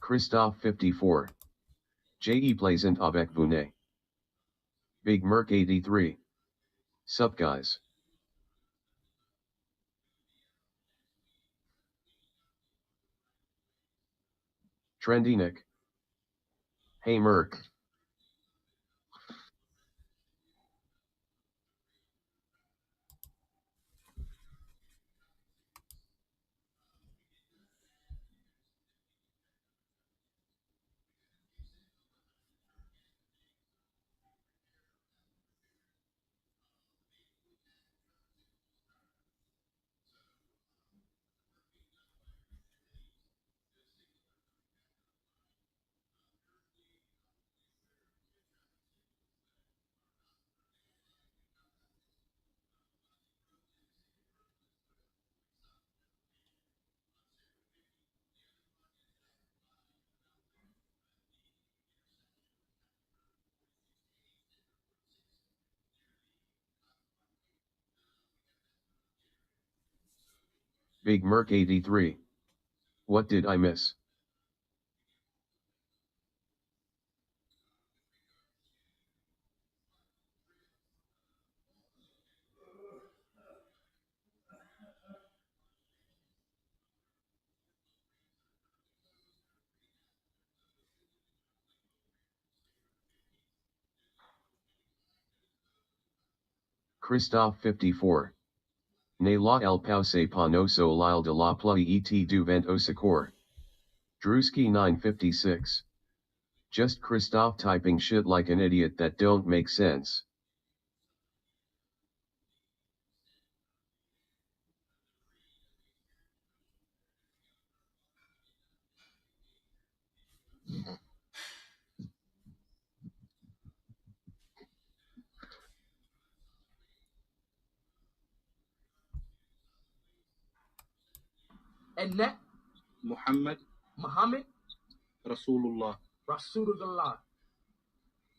[SPEAKER 2] Christophe 54. Je plaisant avec vous. Big Merc 83. Sup guys. Trendy Nick. Hey Merc. Big Merc 83. What did I miss? Christophe 54. Ne la el pause panoso lile de la pluie et du vent au secours. Drewski 956. Just Christophe typing shit like an idiot that don't make sense.
[SPEAKER 12] And that Muhammad Rasulullah.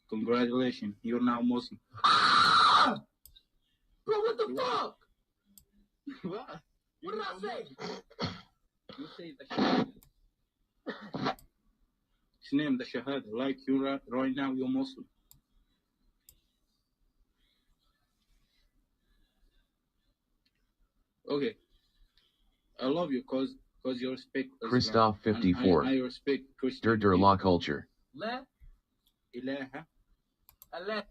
[SPEAKER 12] Congratulations, you're now Muslim. Ah! Bro, what the fuck? What? What did I say? You say the Shahada. His name, the Shahada. Like you right now, you're Muslim. Okay. I love you because you respect Islam.
[SPEAKER 2] Christophe 54.
[SPEAKER 12] I respect Christian.
[SPEAKER 2] Der la culture.
[SPEAKER 12] La ilaha Allah.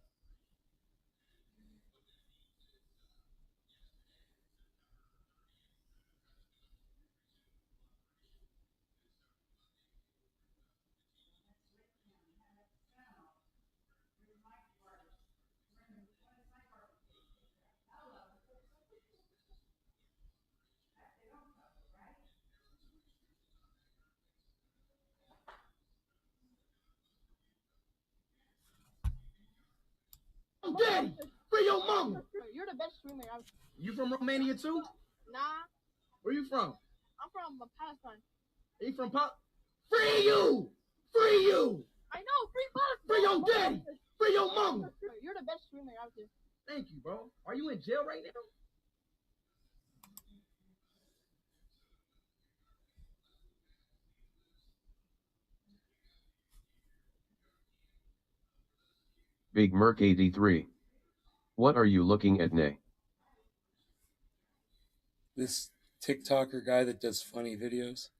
[SPEAKER 12] Daddy, free your mama.
[SPEAKER 13] You're the best streamer out.
[SPEAKER 12] You from Romania too?
[SPEAKER 13] Nah,
[SPEAKER 12] Where you from?
[SPEAKER 13] I'm from Palestine.
[SPEAKER 12] Are you from Free you! Free you!
[SPEAKER 13] I know, free Palestine.
[SPEAKER 12] Free your daddy! Free your mama!
[SPEAKER 13] You're the best streamer out there.
[SPEAKER 12] Thank you, bro. Are you in jail right now?
[SPEAKER 2] Big Merc 83. What are you looking at, Nay?
[SPEAKER 1] This TikToker guy that does funny videos.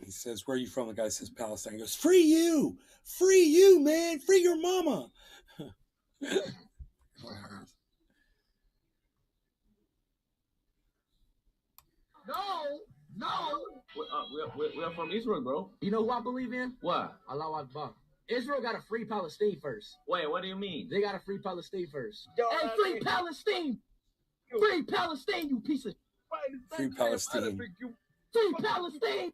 [SPEAKER 1] He says, where are you from? The guy says Palestine. He goes, free you! Free you, man! Free your mama!
[SPEAKER 12] No! We're from Israel, bro. You know who I believe in? What? Allah Akbar. Israel got to free Palestine first. Wait, what do you mean? They got to free Palestine first. Hey, free Palestine! Free Palestine, you piece of...
[SPEAKER 1] Free Palestine.
[SPEAKER 12] Free Palestine!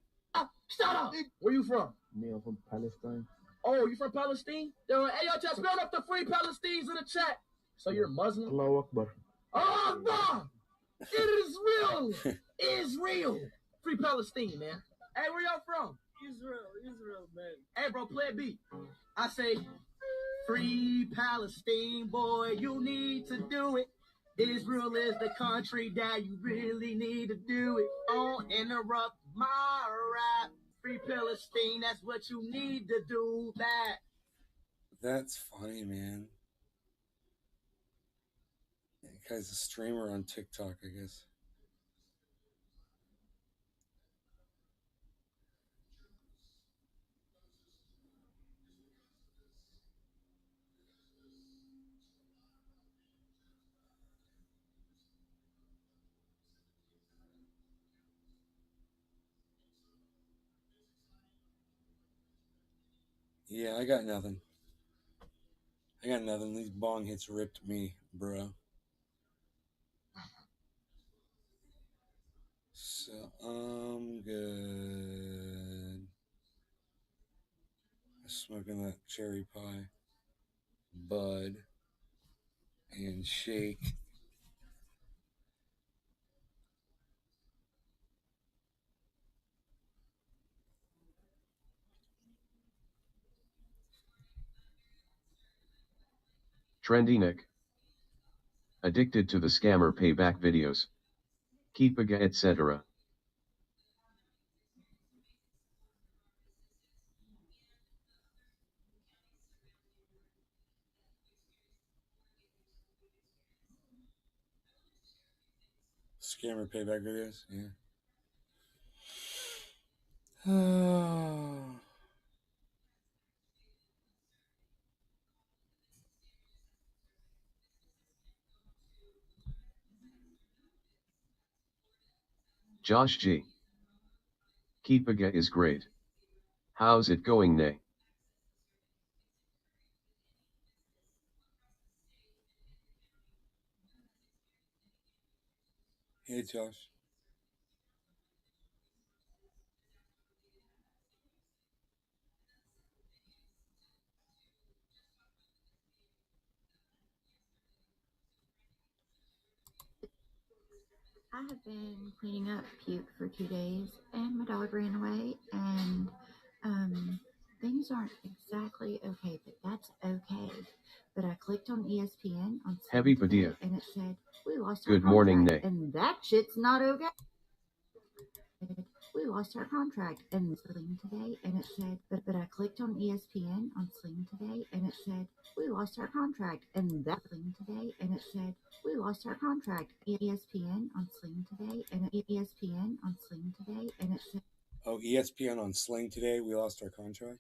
[SPEAKER 12] Shut up! Where you from?
[SPEAKER 14] Me, I'm from Palestine.
[SPEAKER 12] Oh, you from Palestine? Yo, hey, yo, just build up the free Palestinians in the chat. So you're Muslim?
[SPEAKER 14] Allahu Akbar.
[SPEAKER 12] Oh, Akbar! It is real! Israel! Free Palestine, man. Hey, where y'all from? Israel, man. Hey, bro, play a beat. I say, free Palestine, boy, you need to do it. Israel is the country that you really need to do it. Don't interrupt my rap. Free Palestine, that's what you need to do.
[SPEAKER 1] That's funny, man. That guy's a streamer on TikTok, I guess. Yeah, I got nothing. These bong hits ripped me, bro. So I'm good. Smoking that cherry pie, bud, and shake.
[SPEAKER 2] Trendy Nick. Addicted to the scammer payback videos. Keepaga etc.
[SPEAKER 1] Scammer payback videos, yeah.
[SPEAKER 2] Josh G. Keepaga is great. How's it going, Nay?
[SPEAKER 1] Hey, Josh.
[SPEAKER 14] I have been cleaning up puke for 2 days, and my dog ran away, and things aren't exactly okay, but that's okay. But I clicked on ESPN on
[SPEAKER 2] Heavy
[SPEAKER 14] Sunday,
[SPEAKER 2] Padilla.
[SPEAKER 14] and it said, we lost our
[SPEAKER 2] Good morning,
[SPEAKER 14] contract,
[SPEAKER 2] Nay.
[SPEAKER 14] and that shit's not okay. We lost our contract, and Sling today, and it said, but I clicked on ESPN on Sling today, and it said, we lost our contract, and that Sling today, and it said, we lost our contract. ESPN on Sling today, and ESPN on Sling today, and it said,
[SPEAKER 1] Oh, ESPN on Sling today. We lost our contract.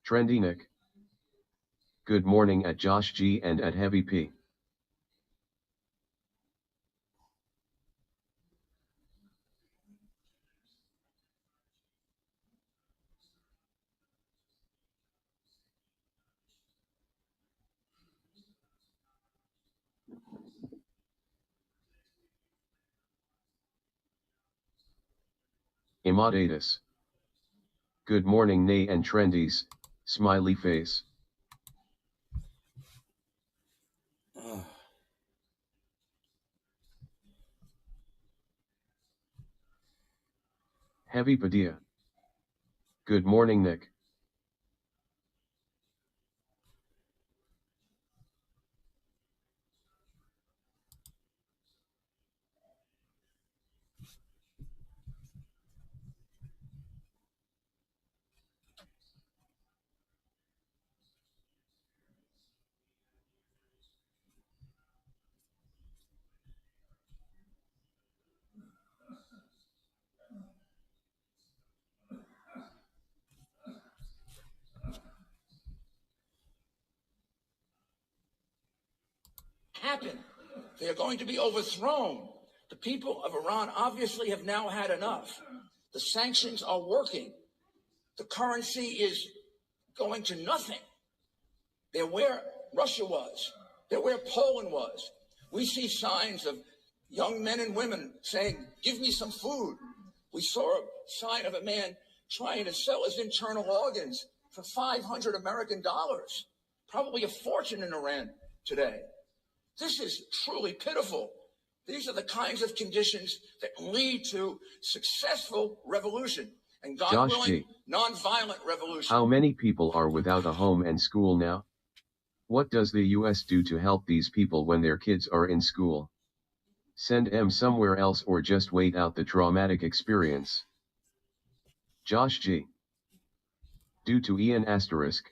[SPEAKER 2] Trendy Nick. Good morning at Josh G and at Heavy P. Imadatus. Good morning, Nay and Trendies. Smiley face.
[SPEAKER 1] Oh.
[SPEAKER 2] Heavy Padilla. Good morning, Nick.
[SPEAKER 12] Happen. They are going to be overthrown. The people of Iran obviously have now had enough. The sanctions are working. The currency is going to nothing. They're where Russia was. They're where Poland was. We see signs of young men and women saying, give me some food. We saw a sign of a man trying to sell his internal organs for $500 American. Probably a fortune in Iran today. This is truly pitiful. These are the kinds of conditions that lead to successful revolution and, God
[SPEAKER 2] Josh
[SPEAKER 12] willing,
[SPEAKER 2] G.
[SPEAKER 12] nonviolent revolution.
[SPEAKER 2] How many people are without a home and school now? What does the US do to help these people when their kids are in school? Send them somewhere else or just wait out the traumatic experience. Josh G. Due to Ian asterisk.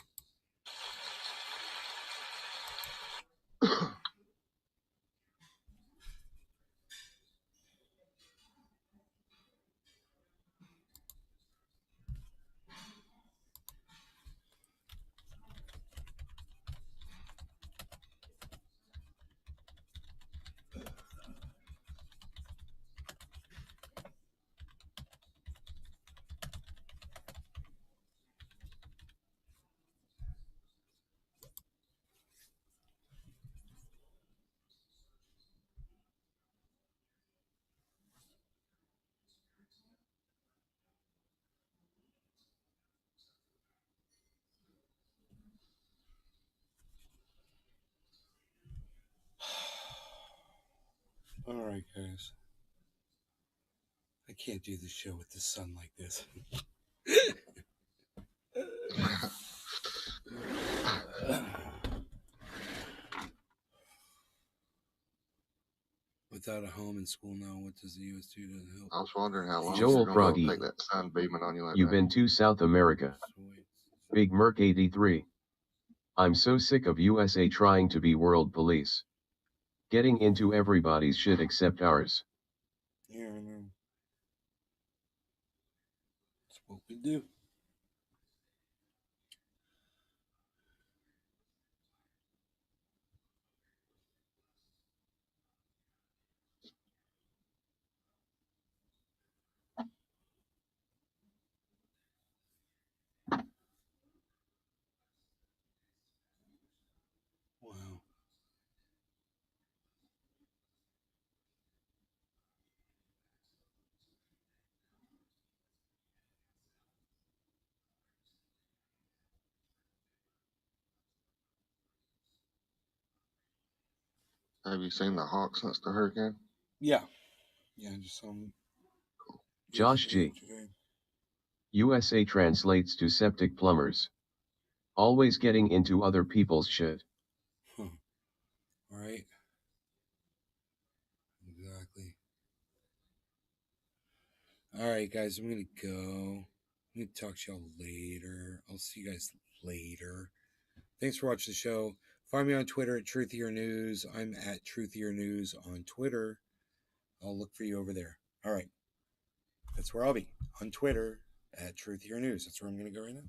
[SPEAKER 1] All right, guys. I can't do this show with the sun like this. Without a home and school now, what does the U.S. do to help?
[SPEAKER 10] I was wondering how long
[SPEAKER 2] Joel
[SPEAKER 10] you're going to
[SPEAKER 2] Froggy.
[SPEAKER 10] take that sun beaming on you like
[SPEAKER 2] You've
[SPEAKER 10] that.
[SPEAKER 2] been to South America. Big Merc 83. I'm so sick of USA trying to be world police. Getting into everybody's shit except ours.
[SPEAKER 1] Yeah, I know. That's what we do. Wow.
[SPEAKER 10] Have you seen the hawk since the hurricane?
[SPEAKER 1] Yeah. Yeah, just some.
[SPEAKER 2] Josh G. USA translates to septic plumbers. Always getting into other people's shit.
[SPEAKER 1] Huh. Right. Exactly. All right, guys, I'm going to go. I'm going to talk to y'all later. I'll see you guys later. Thanks for watching the show. Find me on Twitter at Truthier News. I'm at Truthier News on Twitter. I'll look for you over there. All right. That's where I'll be. On Twitter at Truthier News. That's where I'm going to go right now.